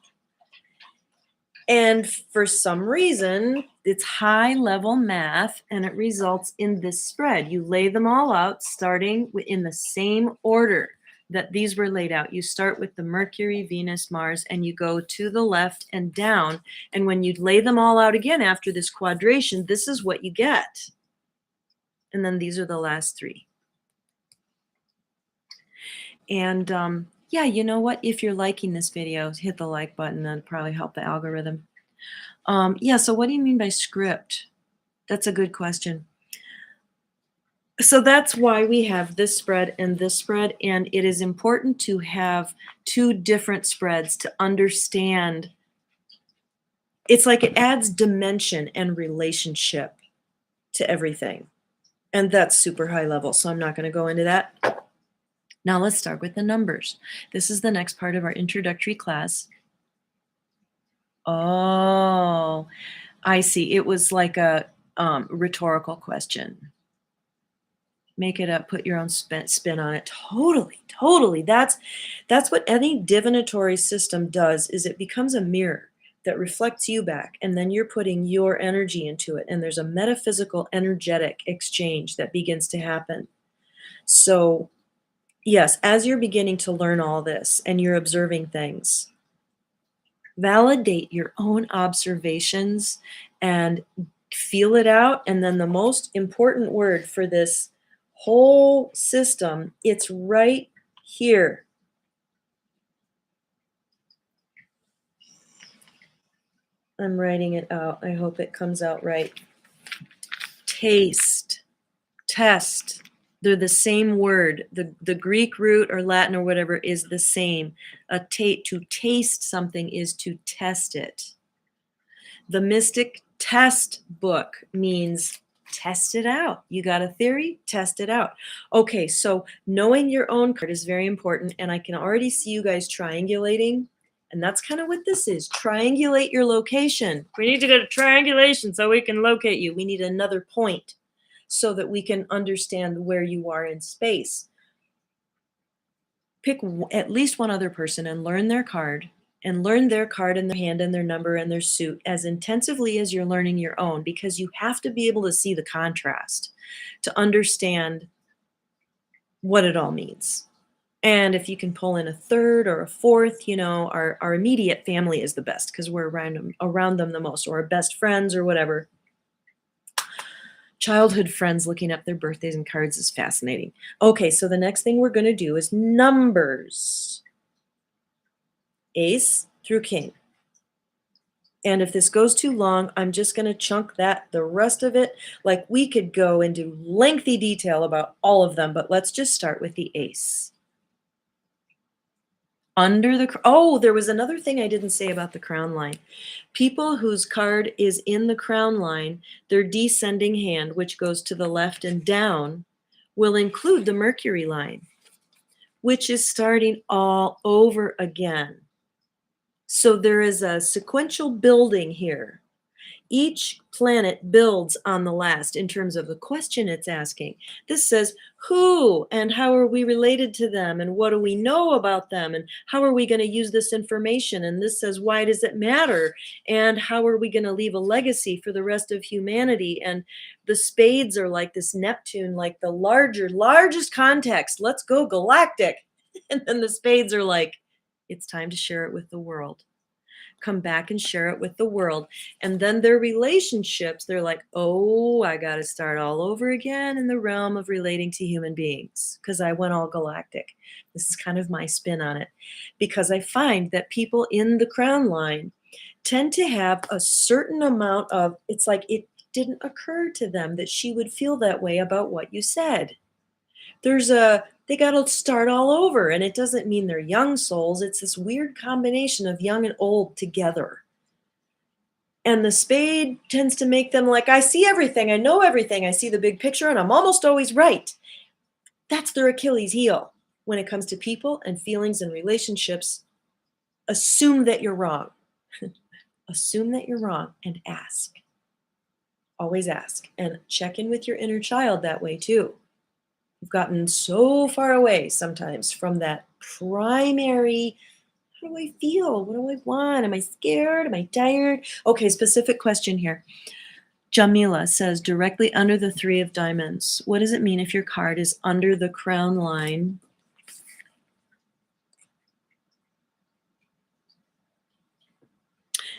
And for some reason, it's high-level math, and it results in this spread. You lay them all out, starting in the same order that these were laid out. You start with the Mercury, Venus, Mars, and you go to the left and down. And when you lay them all out again after this quadration, this is what you get. And then these are the last 3. And yeah, you know what? If you're liking this video, hit the like button. That'll probably help the algorithm. Yeah, so what do you mean by script? That's a good question. So that's why we have this spread, and it is important to have 2 different spreads to understand. It's like it adds dimension and relationship to everything, and that's super high level, so I'm not going to go into that. Now let's start with the numbers. This is the next part of our introductory class. Oh, I see. It was like a rhetorical question. Make it up, put your own spin on it. Totally, totally. That's what any divinatory system does, is it becomes a mirror that reflects you back, and then you're putting your energy into it, and there's a metaphysical energetic exchange that begins to happen. So, yes, as you're beginning to learn all this and you're observing things, validate your own observations and feel it out. And then the most important word for this whole system, it's right here. I'm writing it out. I hope it comes out right. Taste, test. They're the same word. The Greek root or Latin or whatever is the same. To taste something is to test it. The Mystic Test book means test it out. You got a theory? Test it out. Okay, so knowing your own card is very important, and I can already see you guys triangulating, and that's kind of what this is. Triangulate your location. We need to go to triangulation so we can locate you. We need another point so that we can understand where you are in space. Pick at least one other person and learn their card, and learn their card and their hand and their number and their suit as intensively as you're learning your own, because you have to be able to see the contrast to understand what it all means. And if you can pull in a third or a fourth, our immediate family is the best because we're around them the most, or our best friends or whatever. Childhood friends looking up their birthdays and cards is fascinating. Okay, so the next thing we're going to do is numbers. Ace through king. And if this goes too long, I'm just going to chunk the rest of it. Like, we could go into lengthy detail about all of them, but let's just start with the ace. There was another thing I didn't say about the crown line. People whose card is in the crown line, their descending hand, which goes to the left and down, will include the Mercury line, which is starting all over again. So there is a sequential building here. Each planet builds on the last in terms of the question it's asking. This says, who and how are we related to them? And what do we know about them? And how are we going to use this information? And this says, why does it matter? And how are we going to leave a legacy for the rest of humanity? And the spades are like this Neptune, like the largest context. Let's go galactic. And then the spades are like, it's time to share it with the world. Come back and share it with the world. And then their relationships, they're like, oh, I got to start all over again in the realm of relating to human beings because I went all galactic. This is kind of my spin on it, because I find that people in the crown line tend to have a certain amount of, it's like it didn't occur to them that she would feel that way about what you said. They got to start all over. And it doesn't mean they're young souls. It's this weird combination of young and old together. And the spade tends to make them like, I see everything. I know everything. I see the big picture and I'm almost always right. That's their Achilles heel. When it comes to people and feelings and relationships, assume that you're wrong. Assume that you're wrong and ask. Always ask. And check in with your inner child that way too. We've gotten so far away sometimes from that primary, how do I feel? What do I want? Am I scared? Am I tired? Okay, specific question here. Jamila says, directly under the 3 of diamonds, what does it mean if your card is under the crown line?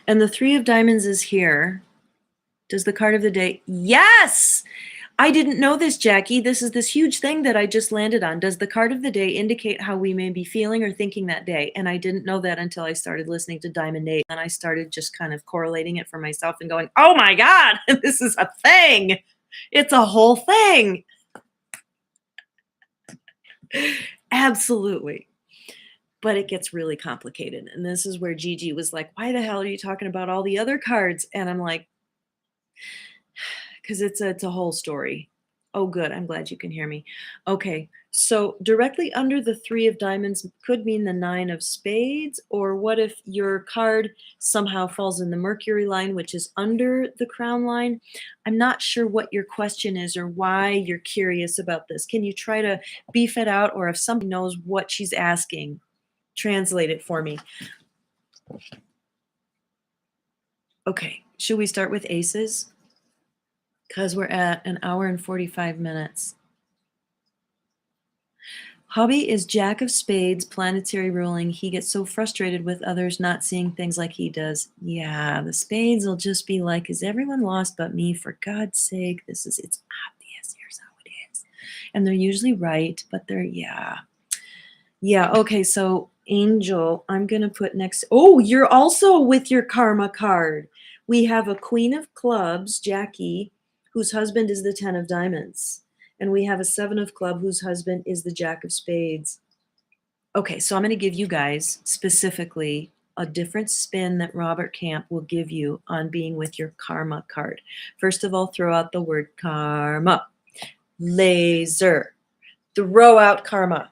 And the 3 of diamonds is here. Does the card of the day? Yes! I didn't know this, Jackie. This is this huge thing that I just landed on. Does the card of the day indicate how we may be feeling or thinking that day? And I didn't know that until I started listening to Diamond 8. And I started just kind of correlating it for myself and going, oh my God, this is a thing. It's a whole thing. Absolutely. But it gets really complicated. And this is where Gigi was like, why the hell are you talking about all the other cards? And I'm like, because it's a whole story. Oh, good. I'm glad you can hear me. Okay. So directly under the 3 of diamonds could mean the 9 of spades, or what if your card somehow falls in the Mercury line, which is under the crown line? I'm not sure what your question is or why you're curious about this. Can you try to beef it out, or if somebody knows what she's asking, translate it for me. Okay, should we start with aces? Because we're at an hour and 45 minutes. Hobby is Jack of Spades, planetary ruling. He gets so frustrated with others not seeing things like he does. Yeah, the spades will just be like, is everyone lost but me? For God's sake, it's obvious. Here's how it is. And they're usually right, but they're, yeah. Yeah, okay, so Angel, I'm going to put next. Oh, you're also with your karma card. We have a Queen of Clubs, Jackie, whose husband is the 10 of Diamonds. And we have a 7 of Club whose husband is the Jack of Spades. Okay, so I'm going to give you guys specifically a different spin that Robert Camp will give you on being with your karma card. First of all, throw out the word karma. Laser. Throw out karma.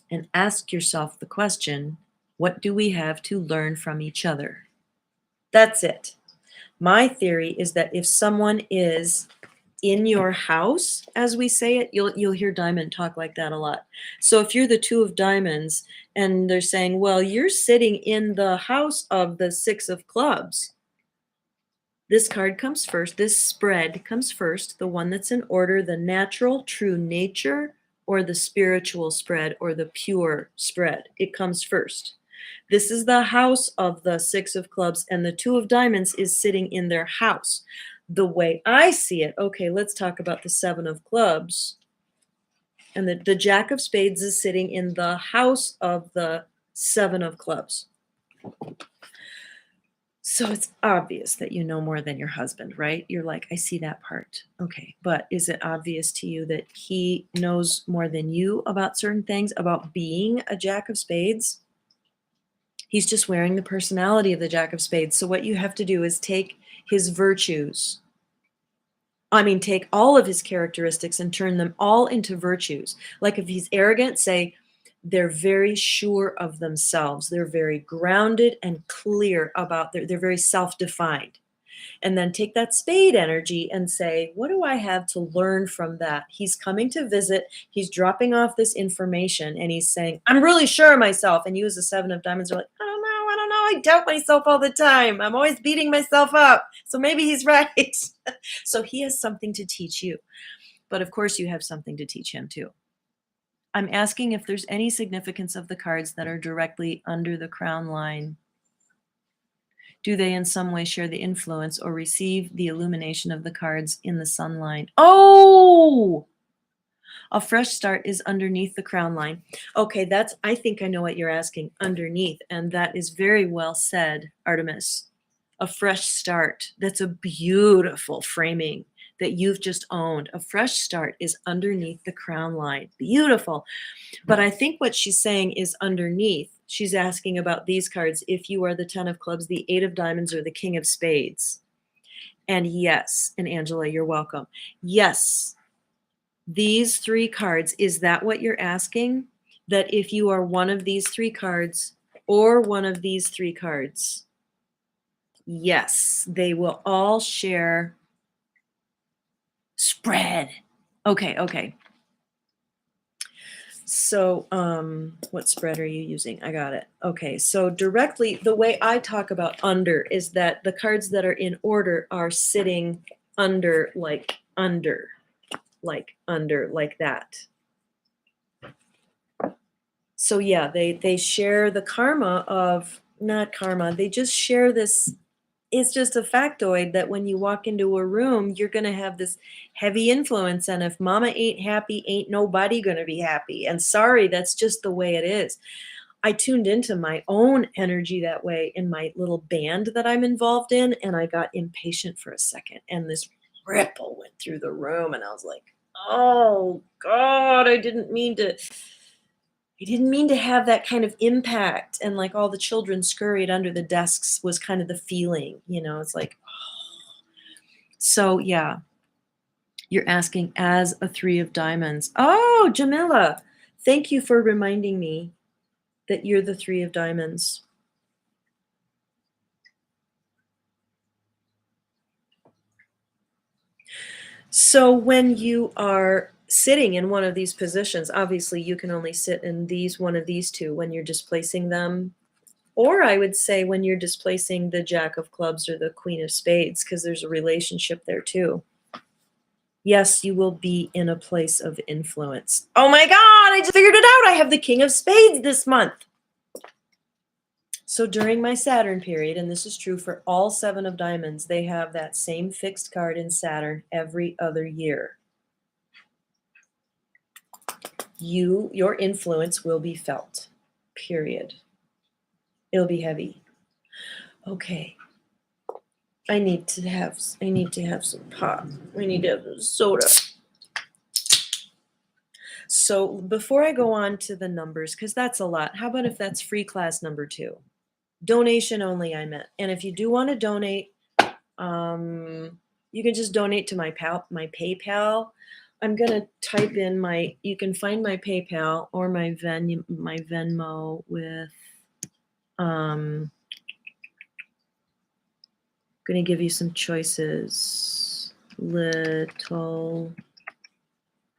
And ask yourself the question, what do we have to learn from each other? That's it. My theory is that if someone is in your house, as we say it, you'll hear Diamond talk like that a lot. So if you're the 2 of Diamonds and they're saying, well, you're sitting in the house of the 6 of Clubs, this card comes first. This spread comes first, the one that's in order, the natural, true nature, or the spiritual spread, or the pure spread. It comes first. This is the house of the 6 of Clubs, and the 2 of Diamonds is sitting in their house. The way I see it, okay, let's talk about the 7 of Clubs. And the Jack of Spades is sitting in the house of the 7 of Clubs. So it's obvious that you know more than your husband, right? You're like, I see that part. Okay, but is it obvious to you that he knows more than you about certain things, about being a Jack of Spades? He's just wearing the personality of the Jack of Spades. So what you have to do is take his virtues. Take all of his characteristics and turn them all into virtues. Like if he's arrogant, say, they're very sure of themselves. They're very grounded and clear about they're very self-defined. And then take that spade energy and say, what do I have to learn from that? He's coming to visit. He's dropping off this information and he's saying, I'm really sure of myself. And you as a 7 of Diamonds are like, I don't know. I doubt myself all the time. I'm always beating myself up. So maybe he's right. So he has something to teach you. But of course you have something to teach him too. I'm asking if there's any significance of the cards that are directly under the crown line. Do they in some way share the influence or receive the illumination of the cards in the sun line? Oh! A fresh start is underneath the crown line. Okay, I think I know what you're asking, underneath. And that is very well said, Artemis. A fresh start. That's a beautiful framing that you've just owned. A fresh start is underneath the crown line. Beautiful. But I think what she's saying is underneath. She's asking about these cards. If you are the 10 of Clubs, the 8 of Diamonds, or the King of Spades. And yes, and Angela, you're welcome. Yes, these 3 cards, is that what you're asking? That if you are one of these 3 cards or one of these 3 cards, yes, they will all share spread. Okay. So what spread are you using? I got it. Okay, so directly, the way I talk about under is that the cards that are in order are sitting under, like that. So yeah, they share the karma of, not karma, they just share this. It's just a factoid that when you walk into a room, you're going to have this heavy influence. And if mama ain't happy, ain't nobody going to be happy. And sorry, that's just the way it is. I tuned into my own energy that way in my little band that I'm involved in. And I got impatient for a second. And this ripple went through the room. And I was like, oh, God, I didn't mean to have that kind of impact. And like all the children scurried under the desks was kind of the feeling, it's like, oh. So yeah, You're asking as a 3 of diamonds. Oh, Jamila, thank you for reminding me that you're the 3 of diamonds. So when you are sitting in one of these positions, obviously you can only sit in one of these two when you're displacing them. Or I would say when you're displacing the Jack of Clubs or the Queen of Spades, because there's a relationship there too. Yes, you will be in a place of influence. Oh my God, I just figured it out. I have the King of Spades this month. So during my Saturn period, and this is true for all 7 of diamonds, they have that same fixed card in Saturn every other year. Your influence will be felt, period. It'll be heavy. Okay. I need to have some pop. We need to have some soda. So before I go on to the numbers, because that's a lot, how about if that's free class number 2? Donation only, I meant. And if you do want to donate, you can just donate to my PayPal. I'm gonna type in you can find my PayPal or my Venmo with gonna give you some choices. Little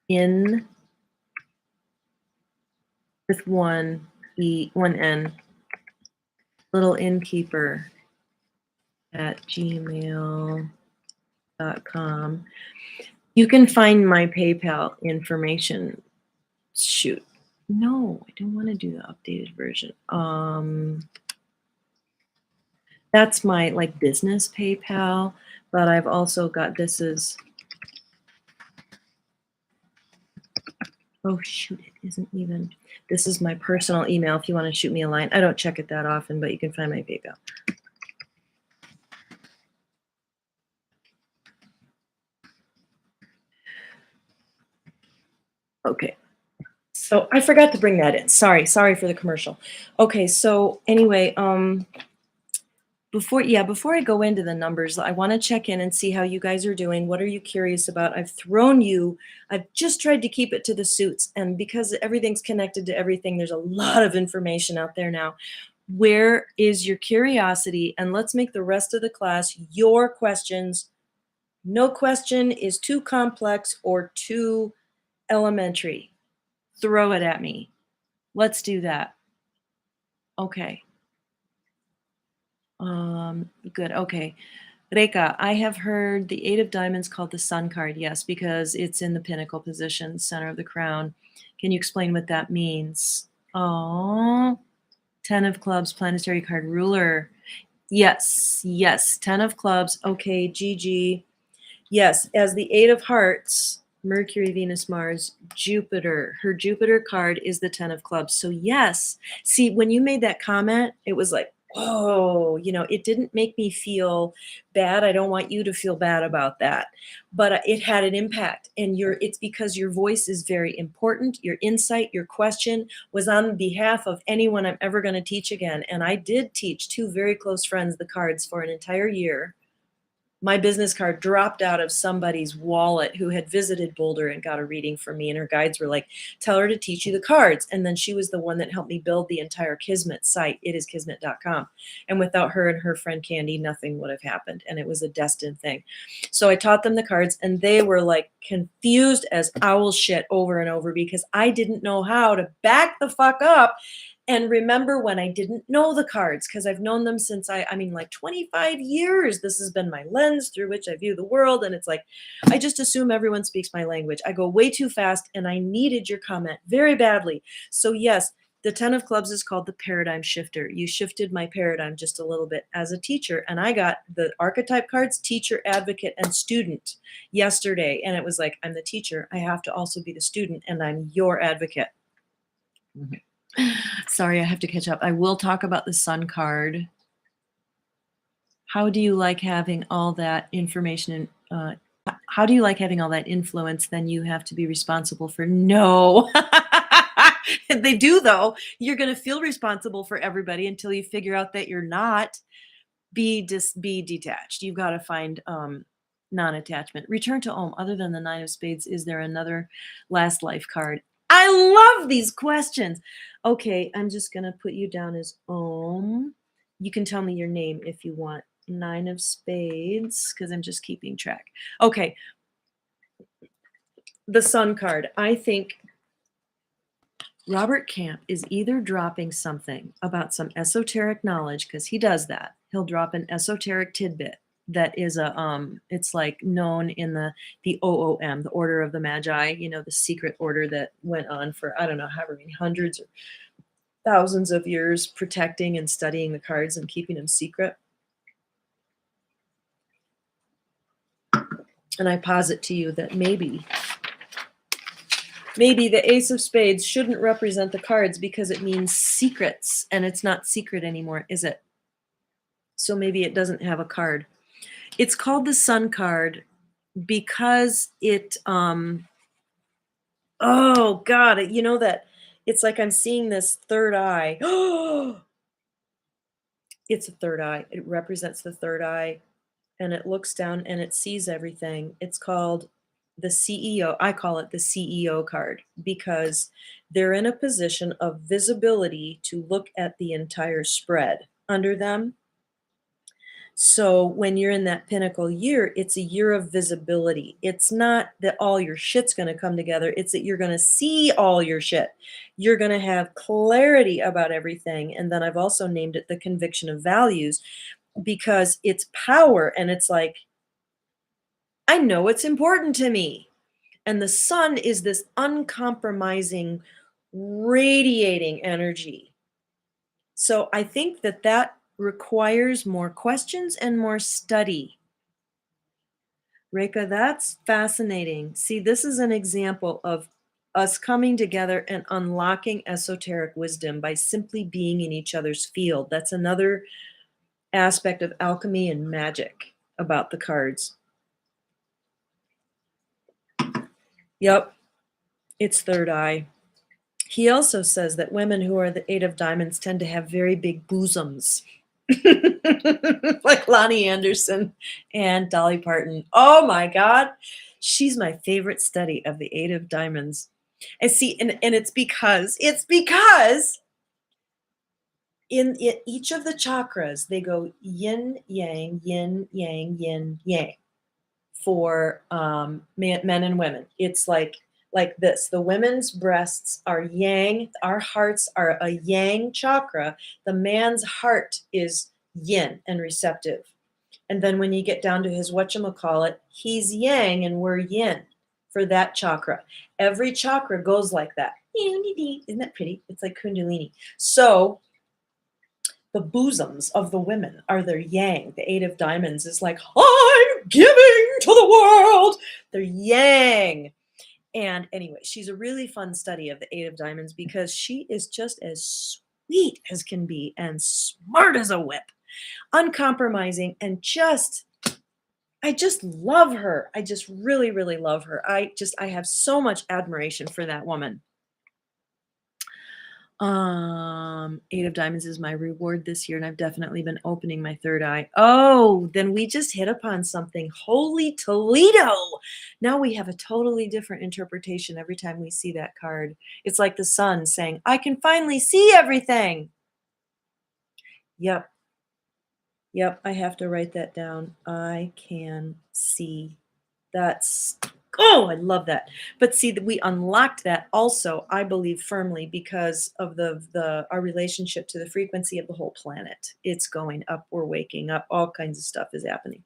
in with one N. Little innkeeper at gmail.com. You can find my PayPal information. Shoot. No, I don't want to do the updated version. That's my business PayPal, but I've also got oh shoot, it isn't even. This is my personal email if you want to shoot me a line. I don't check it that often, but you can find my PayPal. Okay. So I forgot to bring that in. Sorry for the commercial. Okay, so anyway, before I go into the numbers, I want to check in and see how you guys are doing. What are you curious about? I've just tried to keep it to the suits, and because everything's connected to everything, there's a lot of information out there now. Where is your curiosity? And let's make the rest of the class your questions. No question is too complex or too elementary. Throw it at me. Let's do that. Okay. Good. Okay. Reka, I have heard the 8 of diamonds called the sun card. Yes, because it's in the pinnacle position, center of the crown. Can you explain what that means? Oh, 10 of clubs, planetary card ruler. Yes. 10 of clubs. Okay, Gigi. Yes, as the 8 of hearts, Mercury, Venus, Mars, Jupiter. Her Jupiter card is the 10 of clubs. So yes. See, when you made that comment, it was like, whoa, it didn't make me feel bad. I don't want you to feel bad about that. But it had an impact. And it's because your voice is very important. Your insight, your question was on behalf of anyone I'm ever going to teach again. And I did teach 2 very close friends the cards for an entire year. My business card dropped out of somebody's wallet who had visited Boulder and got a reading from me. And her guides were like, tell her to teach you the cards. And then she was the one that helped me build the entire Kismet site. It is Kismet.com. And without her and her friend Candy, nothing would have happened. And it was a destined thing. So I taught them the cards and they were like confused as owl shit over and over because I didn't know how to back the fuck up and remember when I didn't know the cards, because I've known them since like 25 years. This has been my lens through which I view the world. And it's like, I just assume everyone speaks my language. I go way too fast and I needed your comment very badly. So yes, the 10 of clubs is called the paradigm shifter. You shifted my paradigm just a little bit as a teacher. And I got the archetype cards, teacher, advocate, and student yesterday. And it was like, I'm the teacher. I have to also be the student and I'm your advocate. Mm-hmm. Sorry, I have to catch up. I will talk about the sun card. How do you like having all that information? How do you like having all that influence? Then you have to be responsible for no. They do, though. You're going to feel responsible for everybody until you figure out that you're not. Be detached. You've got to find non-attachment. Return to Om. Other than the Nine of Spades, is there another last life card? I love these questions. Okay, I'm just going to put you down as Om. You can tell me your name if you want. Nine of Spades, because I'm just keeping track. Okay. The Sun card. I think Robert Camp is either dropping something about some esoteric knowledge, because he does that. He'll drop an esoteric tidbit that is it's like known in the OOM, the Order of the Magi, the secret order that went on for, I don't know, however many hundreds or thousands of years, protecting and studying the cards and keeping them secret. And I posit to you that maybe the Ace of Spades shouldn't represent the cards because it means secrets, and it's not secret anymore, is it? So maybe it doesn't have a card. It's called the Sun card because it, oh God, that it's like I'm seeing this third eye. It's a third eye. It represents the third eye, and it looks down and it sees everything. It's called the CEO. I call it the CEO card because they're in a position of visibility to look at the entire spread under them. So when you're in that pinnacle year, it's a year of visibility. It's not that all your shit's going to come together. It's that you're going to see all your shit. You're going to have clarity about everything. And then I've also named it the conviction of values because it's power. And it's like, I know it's important to me. And the Sun is this uncompromising, radiating energy. So I think that requires more questions and more study. Rekha, that's fascinating. See, this is an example of us coming together and unlocking esoteric wisdom by simply being in each other's field. That's another aspect of alchemy and magic about the cards. Yep, it's third eye. He also says that women who are the Eight of Diamonds tend to have very big bosoms. Like Lonnie Anderson and Dolly Parton. Oh my God. She's my favorite study of the Eight of Diamonds. And see, and it's because in each of the chakras, they go yin, yang, yin, yang for men and women. It's like this. The women's breasts are yang. Our hearts are a yang chakra. The man's heart is yin and receptive. And then when you get down to his whatchamacallit, he's yang and we're yin for that chakra. Every chakra goes like that. Isn't that pretty? It's like Kundalini. So the bosoms of the women are their yang. The Eight of Diamonds is like, I'm giving to the world. They're yang. And anyway, she's a really fun study of the Eight of Diamonds because she is just as sweet as can be and smart as a whip, uncompromising, and I just love her. I just really, really love her. I have so much admiration for that woman. Eight of Diamonds is my reward this year, and I've definitely been opening my third eye. Oh, then we just hit upon something. Holy Toledo! Now we have a totally different interpretation every time we see that card. It's like the sun saying, I can finally see everything. Yep. Yep, I have to write that down. I can see. Oh, I love that. But see, that we unlocked that also, I believe firmly, because of our relationship to the frequency of the whole planet. It's going up. We're waking up. All kinds of stuff is happening.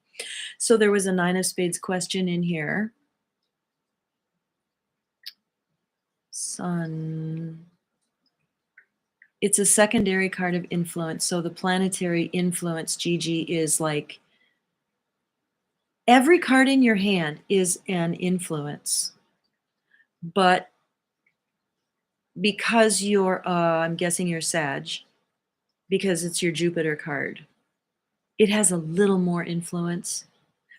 So there was a Nine of Spades question in here. Sun. It's a secondary card of influence. So the planetary influence, Gigi, is like every card in your hand is an influence. But because you're, I'm guessing you're Sag, because it's your Jupiter card, it has a little more influence.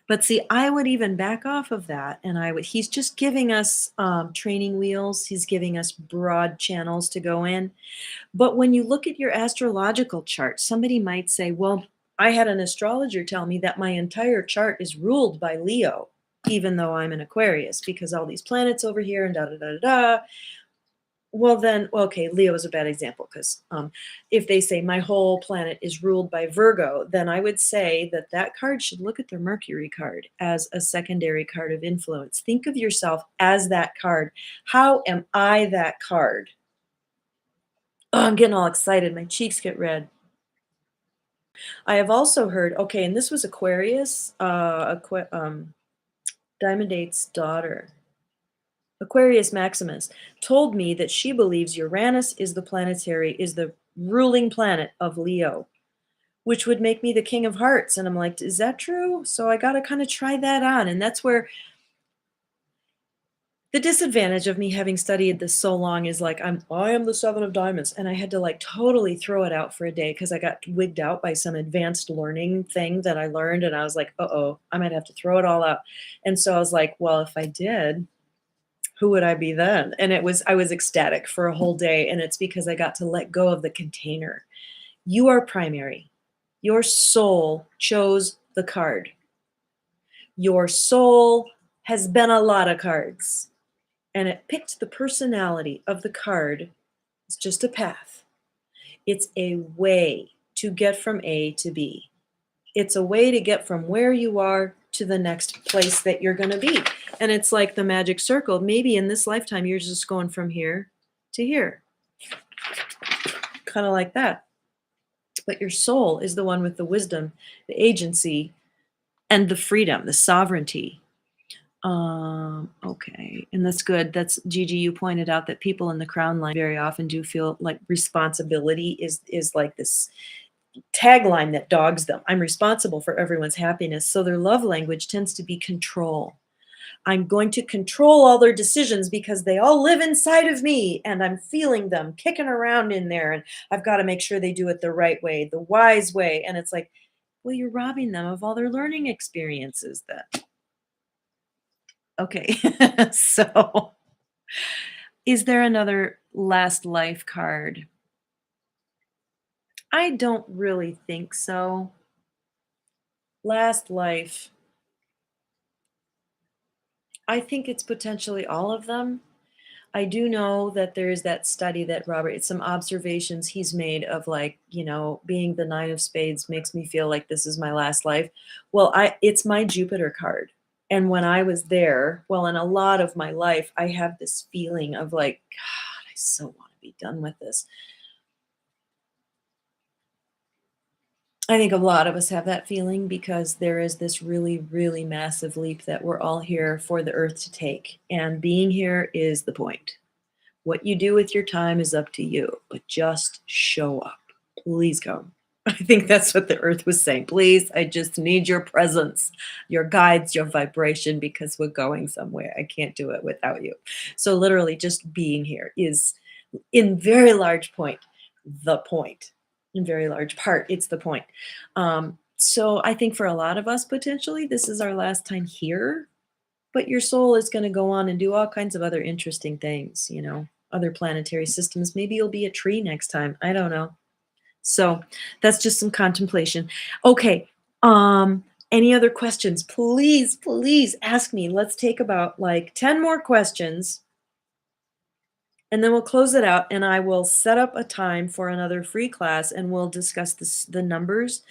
But see, I would even back off of that, and he's just giving us training wheels. He's giving us broad channels to go in. But when you look at your astrological chart, somebody might say, well, I had an astrologer tell me that my entire chart is ruled by Leo, even though I'm an Aquarius, because all these planets over here and da da da da da. Well, then, okay, Leo is a bad example because if they say my whole planet is ruled by Virgo, then I would say that that card should look at their Mercury card as a secondary card of influence. Think of yourself as that card. How am I that card? Oh, I'm getting all excited. My cheeks get red. I have also heard, okay, and this was Aquarius, Diamond Date's daughter. Aquarius Maximus told me that she believes Uranus is the ruling planet of Leo, which would make me the king of hearts. And I'm like, is that true? So I got to kind of try that on. And that's where the disadvantage of me having studied this so long is like, I am the seven of diamonds. And I had to like totally throw it out for a day because I got wigged out by some advanced learning thing that I learned. And I was like, uh-oh, I might have to throw it all out. And so I was like, well, if I did, who would I be then? And I was ecstatic for a whole day. And it's because I got to let go of the container. You are primary. Your soul chose the card. Your soul has been a lot of cards. And it picked the personality of the card. It's just a path. It's a way to get from A to B. It's a way to get from where you are to the next place that you're going to be. And it's like the magic circle. Maybe in this lifetime, you're just going from here to here, kind of like that. But your soul is the one with the wisdom, the agency, and the freedom, the sovereignty. Okay. And that's good. That's Gigi, you pointed out that people in the crown line very often do feel like responsibility is like this tagline that dogs them. I'm responsible for everyone's happiness. So their love language tends to be control. I'm going to control all their decisions because they all live inside of me and I'm feeling them kicking around in there. And I've got to make sure they do it the right way, the wise way. And it's like, well, you're robbing them of all their learning experiences then. Okay. So is there another last life card? I don't really think so. Last life. I think it's potentially all of them. I do know that there is that study that it's some observations he's made of like, being the nine of spades makes me feel like this is my last life. Well, it's my Jupiter card. And when I was there, well, in a lot of my life, I have this feeling of like, God, I so want to be done with this. I think a lot of us have that feeling because there is this really, really massive leap that we're all here for the earth to take. And being here is the point. What you do with your time is up to you, but just show up. Please come. I think that's what the earth was saying. Please, I just need your presence, your guides, your vibration, because we're going somewhere. I can't do it without you. So literally just being here is in very large point, the point. In very large part, it's the point. So I think for a lot of us, potentially, this is our last time here, but your soul is going to go on and do all kinds of other interesting things, other planetary systems. Maybe you'll be a tree next time. I don't know. So that's just some contemplation. Okay. Any other questions? Please, please ask me. Let's take about like 10 more questions. And then we'll close it out and I will set up a time for another free class and we'll discuss the numbers.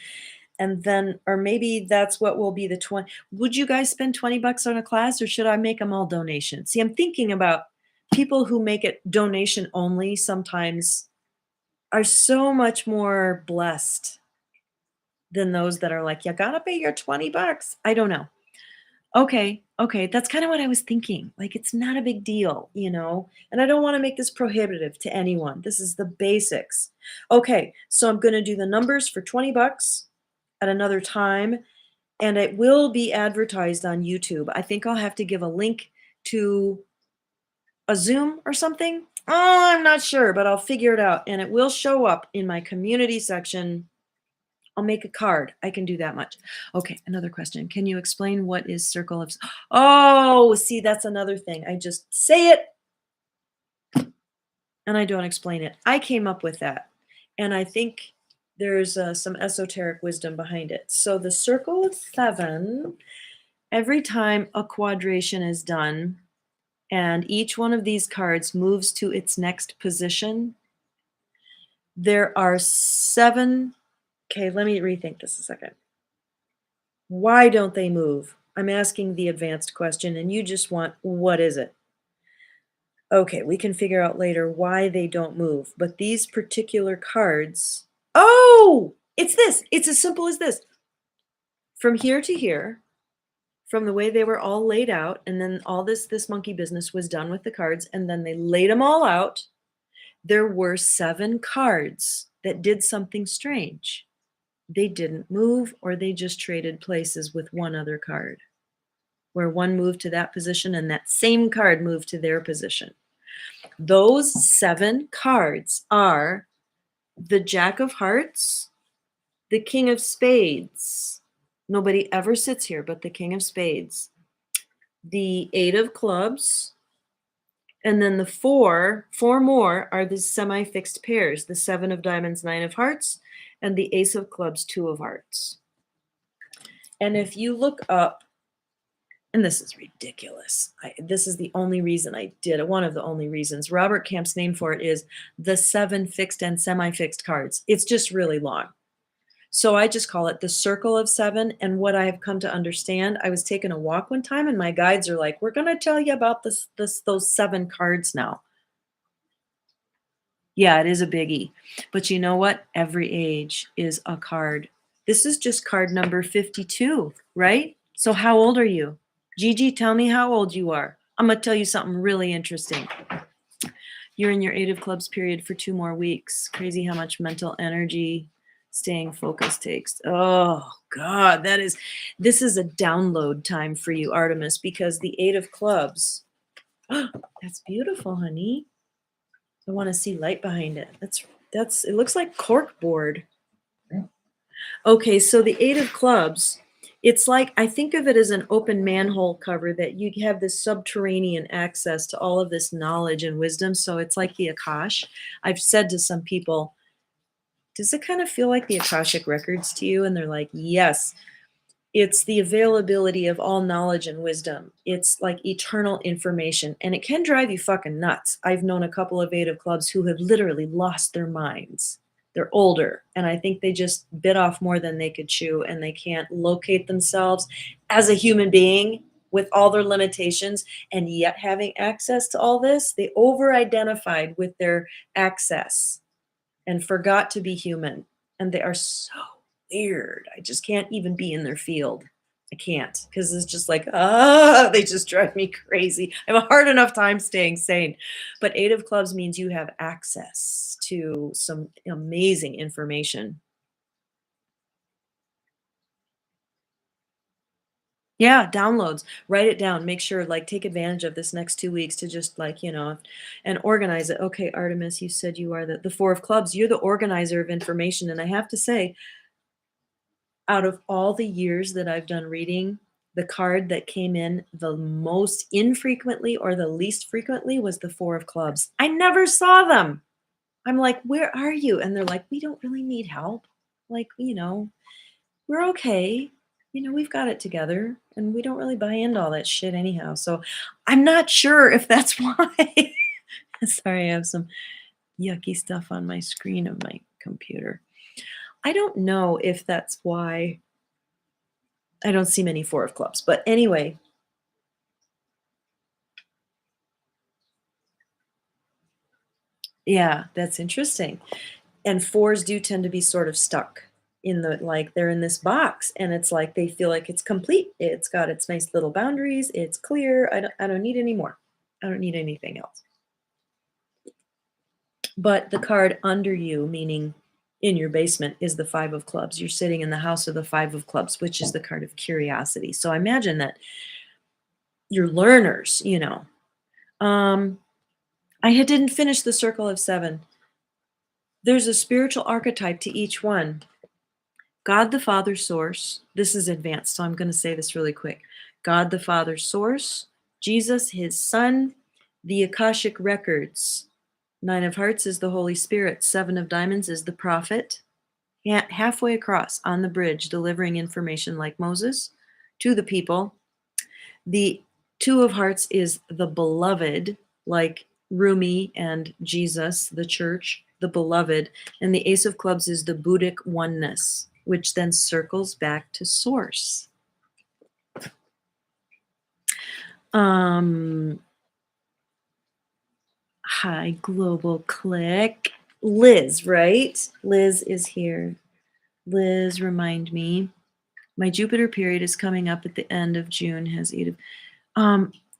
And then, or maybe that's what will be the 20. Would you guys spend $20 on a class or should I make them all donation? See, I'm thinking about people who make it donation only sometimes are so much more blessed than those that are like, you gotta pay your $20. I don't know. Okay, that's kind of what I was thinking. Like, it's not a big deal, and I don't want to make this prohibitive to anyone. This is the basics. Okay, so I'm going to do the numbers for $20 at another time, and it will be advertised on YouTube. I think I'll have to give a link to a Zoom or something. Oh, I'm not sure, but I'll figure it out, and it will show up in my community section. I'll make a card. I can do that much. Okay, another question. Can you explain what is circle of... Oh, see, that's another thing. I just say it and I don't explain it. I came up with that. And I think There's some esoteric wisdom behind it. So the circle of 7, every time a quadration is done and each one of these cards moves to its next position, there are 7. Okay, let me rethink this a second. Why don't they move? I'm asking the advanced question, and you just want, what is it? Okay, we can figure out later why they don't move. But these particular cards, oh, it's this. It's as simple as this. From here to here, from the way they were all laid out, and then all this monkey business was done with the cards, and then they laid them all out. There were 7 cards that did something strange. They didn't move, or they just traded places with one other card, where one moved to that position and that same card moved to their position. Those 7 cards are the Jack of Hearts, the King of Spades. Nobody ever sits here but the King of Spades. The 8 of Clubs. And then the 4 more are the semi-fixed pairs, the 7 of Diamonds, 9 of Hearts, and the Ace of Clubs, 2 of Hearts. And if you look up, and this is ridiculous. This is the only reason I did it. One of the only reasons. Robert Camp's name for it is the 7 fixed and semi-fixed cards. It's just really long. So I just call it the circle of 7. And what I have come to understand, I was taking a walk one time and my guides are like, we're going to tell you about those 7 cards now. Yeah, it is a biggie. But you know what? Every age is a card. This is just card number 52, right? So how old are you? Gigi, tell me how old you are. I'm going to tell you something really interesting. You're in your 8 of Clubs period for 2 more weeks. Crazy how much mental energy staying focused takes. Oh, God, this is a download time for you, Artemis, because the 8 of Clubs, that's beautiful, honey. I want to see light behind it. It looks like cork board. Okay, so the 8 of Clubs, it's like, I think of it as an open manhole cover that you have this subterranean access to all of this knowledge and wisdom. So it's like the Akash. I've said to some people, does it kind of feel like the Akashic records to you? And they're like, yes. It's the availability of all knowledge and wisdom. It's like eternal information, and it can drive you fucking nuts. I've known a couple of 8 of Clubs who have literally lost their minds. They're older, and I think they just bit off more than they could chew, and they can't locate themselves as a human being with all their limitations, and yet having access to all this. They over-identified with their access and forgot to be human, and they are so weird. I just can't even be in their field. I can't, because it's just like, they just drive me crazy. I have a hard enough time staying sane. But 8 of Clubs means you have access to some amazing information. Yeah, downloads. Write it down. Make sure, like, take advantage of this next 2 weeks to just, like, and organize it. Okay, Artemis, you said you are the 4 of Clubs. You're the organizer of information. And I have to say, out of all the years that I've done reading, the card that came in the most infrequently or the least frequently was the 4 of Clubs. I never saw them. I'm like, where are you? And they're like, we don't really need help. Like, we're okay. We've got it together and we don't really buy into all that shit anyhow. So I'm not sure if that's why. Sorry, I have some yucky stuff on my screen of my computer. I don't know if that's why I don't see many 4 of Clubs. But anyway, yeah, that's interesting. And 4s do tend to be sort of stuck in they're in this box, and it's like they feel like it's complete. It's got its nice little boundaries. It's clear. I don't need any more. I don't need anything else. But the card under you, meaning in your basement, is the 5 of Clubs. You're sitting in the house of the 5 of Clubs, which is the card of curiosity. So I imagine that you're learners, I didn't finish the circle of 7. There's a spiritual archetype to each one. God the Father Source. This is advanced, so I'm going to say this really quick. God the Father Source, Jesus, his Son, the Akashic Records. 9 of Hearts is the Holy Spirit. 7 of Diamonds is the Prophet. halfway across on the bridge, delivering information like Moses to the people. The Two of Hearts is the beloved, like Rumi and Jesus, the church, the beloved. And the Ace of Clubs is the Buddhic oneness, which then circles back to source. Hi, Global Click. Liz, right? Liz is here. Liz, remind me. My Jupiter period is coming up at the end of June, has 8 of...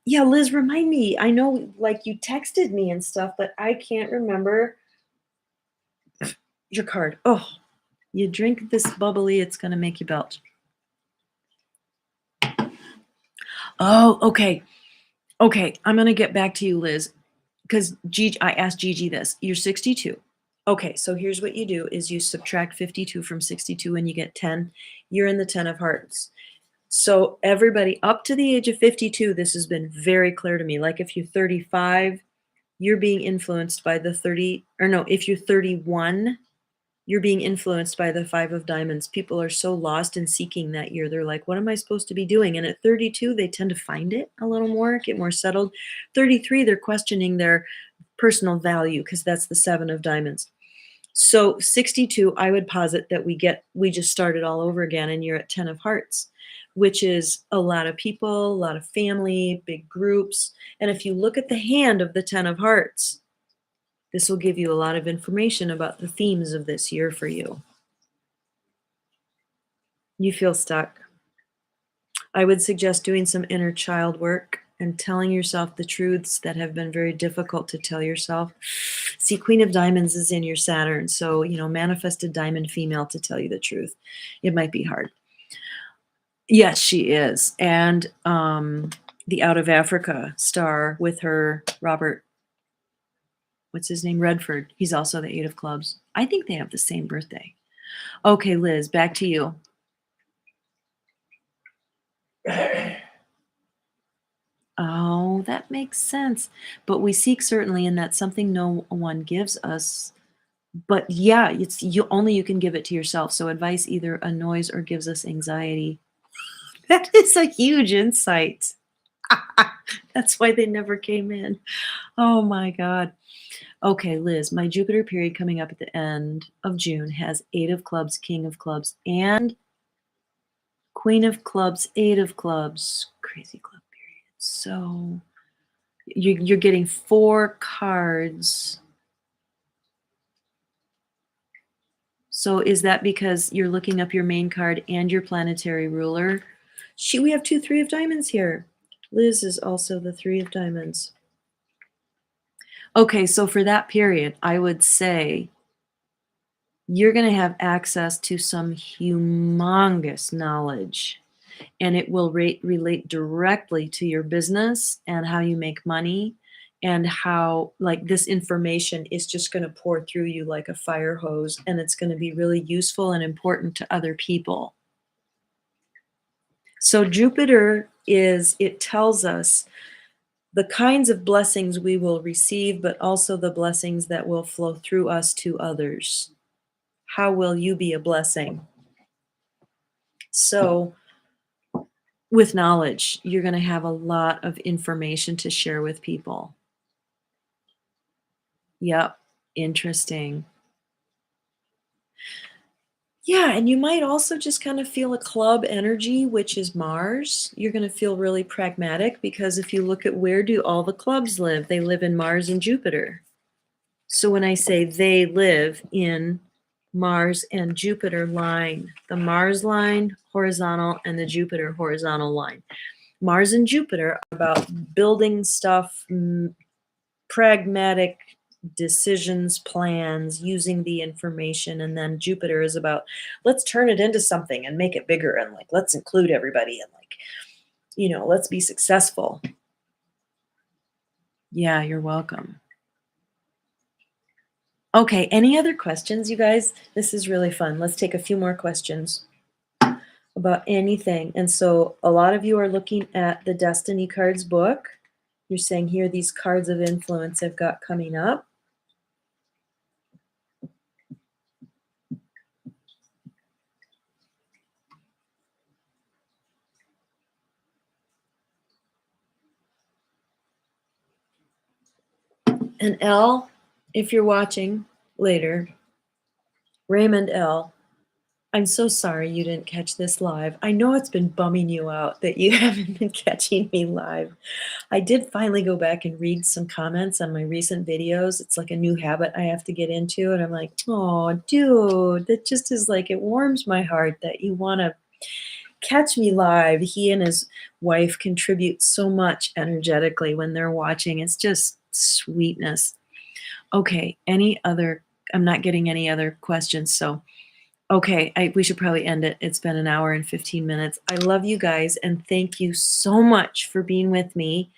Yeah, Liz, remind me. I know, like, you texted me and stuff, but I can't remember your card. Oh, you drink this bubbly, it's going to make you belch. Oh, okay. Okay, I'm going to get back to you, Liz, because I asked Gigi this. You're 62. Okay, so here's what you do is you subtract 52 from 62 and you get 10. You're in the 10 of hearts. So everybody up to the age of 52, this has been very clear to me. Like if you're 35, you're being influenced by the 30, or no, if you're 31, you're being influenced by the 5 of diamonds. People are so lost in seeking that year. They're like, what am I supposed to be doing? And at 32, they tend to find it a little more, get more settled. 33, they're questioning their personal value because that's the 7 of diamonds. So 62, I would posit that we just started all over again and you're at 10 of hearts, which is a lot of people, a lot of family, big groups. And if you look at the hand of the 10 of hearts, this will give you a lot of information about the themes of this year for you. You feel stuck. I would suggest doing some inner child work and telling yourself the truths that have been very difficult to tell yourself. See, Queen of Diamonds is in your Saturn. So, manifest a diamond female to tell you the truth. It might be hard. Yes, she is. And the Out of Africa star with her, Robert, what's his name? Redford. He's also the 8 of clubs. I think they have the same birthday. Okay, Liz, back to you. Oh, that makes sense. But we seek certainly, and that's something no one gives us. But yeah, you can give it to yourself. So advice either annoys or gives us anxiety. That is a huge insight. That's why they never came in. Oh my God. Okay, Liz, my Jupiter period coming up at the end of June has 8 of clubs, King of clubs, and Queen of clubs, 8 of clubs. Crazy club period. So you're getting 4 cards. So is that because you're looking up your main card and your planetary ruler? We have 2 3 of diamonds here. Liz is also the 3 of diamonds. Okay, so for that period, I would say you're going to have access to some humongous knowledge, and it will relate directly to your business and how you make money, and how, like, this information is just going to pour through you like a fire hose, and it's going to be really useful and important to other people. So Jupiter it tells us the kinds of blessings we will receive, but also the blessings that will flow through us to others. How will you be a blessing? So with knowledge, you're going to have a lot of information to share with people. Yep. Interesting. Yeah, and you might also just kind of feel a club energy, which is Mars. You're going to feel really pragmatic because if you look at where do all the clubs live, they live in Mars and Jupiter. So when I say they live in Mars and Jupiter line, the Mars line, horizontal, and the Jupiter horizontal line. Mars and Jupiter are about building stuff, pragmatic decisions, plans, using the information. And then Jupiter is about, let's turn it into something and make it bigger. And like, let's include everybody and like, let's be successful. Yeah, you're welcome. Okay, any other questions, you guys? This is really fun. Let's take a few more questions about anything. And so a lot of you are looking at the Destiny Cards book. You're saying, here are these cards of influence I've got coming up. And L, if you're watching later, Raymond L, I'm so sorry you didn't catch this live. I know it's been bumming you out that you haven't been catching me live. I did finally go back and read some comments on my recent videos. It's like a new habit I have to get into. And I'm like, oh, dude, that just is like, it warms my heart that you want to catch me live. He and his wife contribute so much energetically when they're watching. It's just sweetness. Okay, I'm not getting any other questions. So, okay, we should probably end it. It's been an hour and 15 minutes. I love you guys and thank you so much for being with me.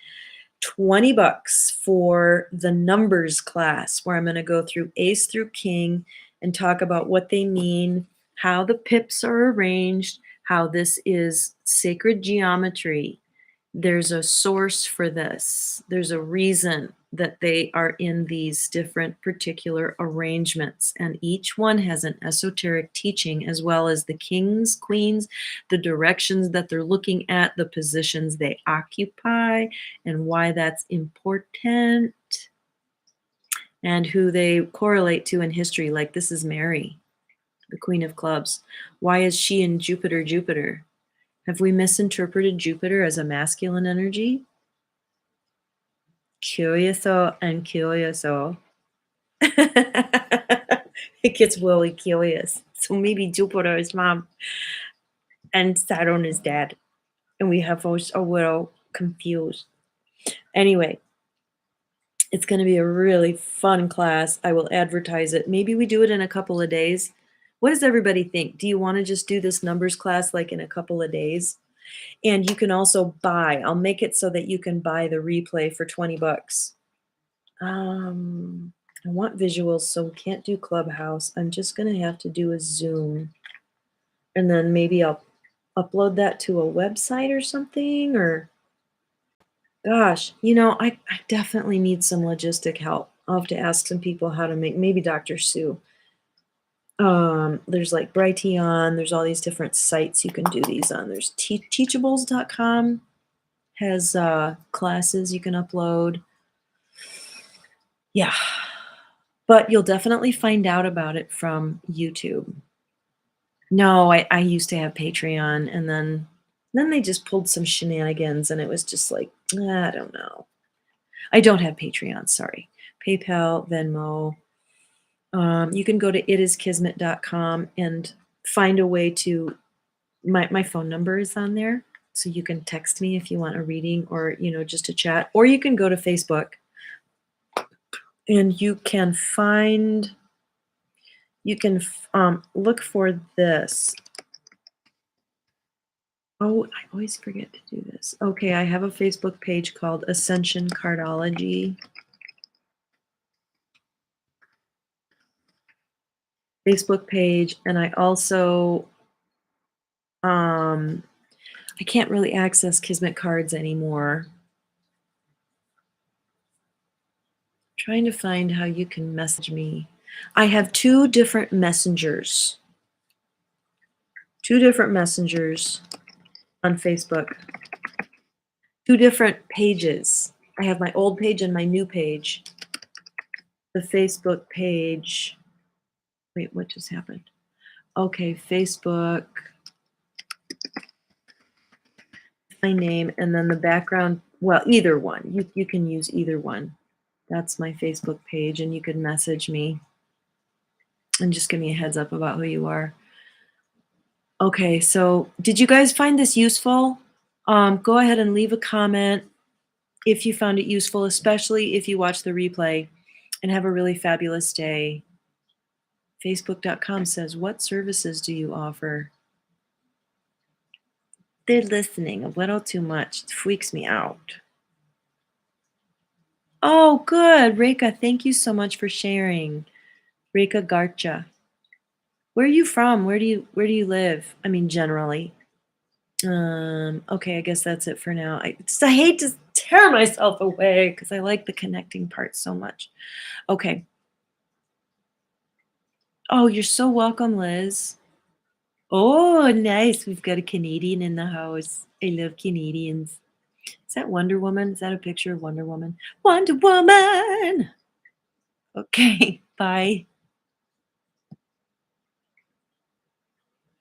$20 for the numbers class where I'm going to go through ace through king and talk about what they mean, how the pips are arranged, how this is sacred geometry. There's a source for this. There's a reason that they are in these different particular arrangements. And each one has an esoteric teaching as well as the kings, queens, the directions that they're looking at, the positions they occupy, and why that's important, and who they correlate to in history. Like this is Mary, the Queen of Clubs. Why is she in Jupiter, Jupiter? Have we misinterpreted Jupiter as a masculine energy? Curioso and curioso. It gets really curious. So maybe Jupiter is mom and Saturn is dad. And we have us a little confused. Anyway, it's going to be a really fun class. I will advertise it. Maybe we do it in a couple of days. What does everybody think? Do you want to just do this numbers class like in a couple of days? And you can also buy. I'll make it so that you can buy the replay for $20. I want visuals, so we can't do Clubhouse. I'm just going to have to do a Zoom. And then maybe I'll upload that to a website or something. Or, gosh, I definitely need some logistic help. I'll have to ask some people how to make, maybe Dr. Sue. There's like Brighteon. There's all these different sites you can do these on. There's teachables.com has classes you can upload. Yeah. But you'll definitely find out about it from YouTube. No, I used to have Patreon, and then they just pulled some shenanigans, and it was just like, I don't know. I don't have Patreon, sorry. PayPal, Venmo. You can go to itiskismet.com and find a way to, my phone number is on there, so you can text me if you want a reading or, just a chat. Or you can go to Facebook, and you can look for this. Oh, I always forget to do this. Okay, I have a Facebook page called Ascension Cardology. Facebook page, and I also I can't really access Kismet cards anymore. Trying to find how you can message me. I have two different messengers. Two different messengers on Facebook. Two different pages. I have my old page and my new page. The Facebook page. Wait, what just happened? Okay, Facebook. My name and then the background. Well, either one. You can use either one. That's my Facebook page, and you can message me and just give me a heads up about who you are. Okay, so did you guys find this useful? Go ahead and leave a comment if you found it useful, especially if you watch the replay, and have a really fabulous day. Facebook.com says, what services do you offer? They're listening a little too much. It freaks me out. Oh, good. Reka, thank you so much for sharing. Reka Garcha. Where are you from? Where do you live? I mean, generally. Okay, I guess that's it for now. I hate to tear myself away because I like the connecting part so much. Okay. Oh, you're so welcome, Liz. Oh, nice. We've got a Canadian in the house. I love Canadians. Is that Wonder Woman? Is that a picture of Wonder Woman? Wonder Woman! Okay, bye.